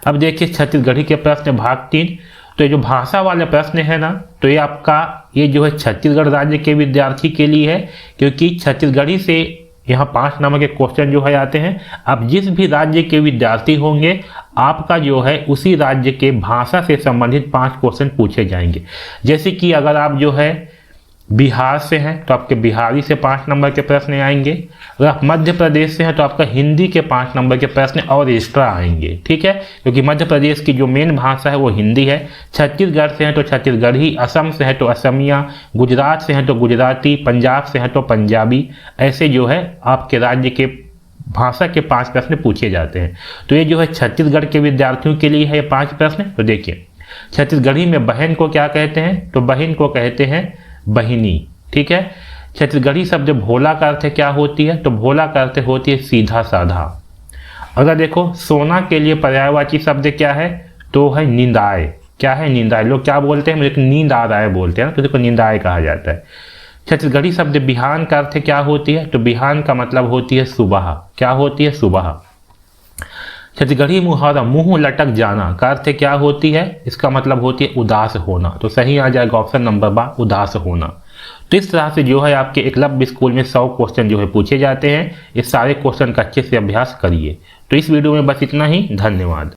अब देखिए छत्तीसगढ़ी के प्रश्न भाग 3। तो ये जो भाषा वाले प्रश्न है ना, तो ये आपका ये जो है छत्तीसगढ़ राज्य के विद्यार्थी के लिए है, क्योंकि छत्तीसगढ़ी से यहाँ 5 नंबर के क्वेश्चन जो है आते हैं। अब जिस भी राज्य के विद्यार्थी होंगे आपका जो है उसी राज्य के भाषा से संबंधित 5 क्वेश्चन पूछे जाएंगे। जैसे कि अगर आप जो है बिहार से हैं तो आपके बिहारी से 5 नंबर के प्रश्न आएंगे। अगर आप मध्य प्रदेश से हैं तो आपका हिंदी के 5 नंबर के प्रश्न और एक्स्ट्रा आएंगे, ठीक है, क्योंकि मध्य प्रदेश की जो मेन भाषा है वो हिंदी है। छत्तीसगढ़ से हैं तो छत्तीसगढ़ी, असम से है तो असमिया, गुजरात से हैं तो गुजराती, पंजाब से हैं तो पंजाबी, ऐसे जो है आपके राज्य के भाषा के 5 प्रश्न पूछे जाते हैं। तो ये जो है छत्तीसगढ़ के विद्यार्थियों के लिए है 5 प्रश्न। तो देखिए छत्तीसगढ़ी में बहन को क्या कहते हैं, तो बहन को कहते हैं बहिनी, ठीक है। छत्तीसगढ़ी शब्द भोला का अर्थ क्या होती है, तो भोला का अर्थ होती है सीधा साधा। अगर देखो सोना के लिए पर्यायवाची शब्द क्या है, तो है नींदाए। क्या है, नींदाए। लोग क्या बोलते हैं, मुझे नींद आ रहा है बोलते हैं ना, तो देखो नींदाए कहा जाता है। छत्तीसगढ़ी शब्द बिहान का अर्थ क्या होती है, तो बिहान का मतलब होती है सुबह। क्या होती है, सुबह। छत्तीसगढ़ी मुहावरा मुंह लटक जाना का अर्थ क्या होती है, इसका मतलब होती है उदास होना। तो सही आ जाएगा ऑप्शन नंबर 12 उदास होना। तो इस तरह से जो है आपके एकलव्य स्कूल में 100 क्वेश्चन जो है पूछे जाते हैं। इस सारे क्वेश्चन का अच्छे से अभ्यास करिए। तो इस वीडियो में बस इतना ही। धन्यवाद।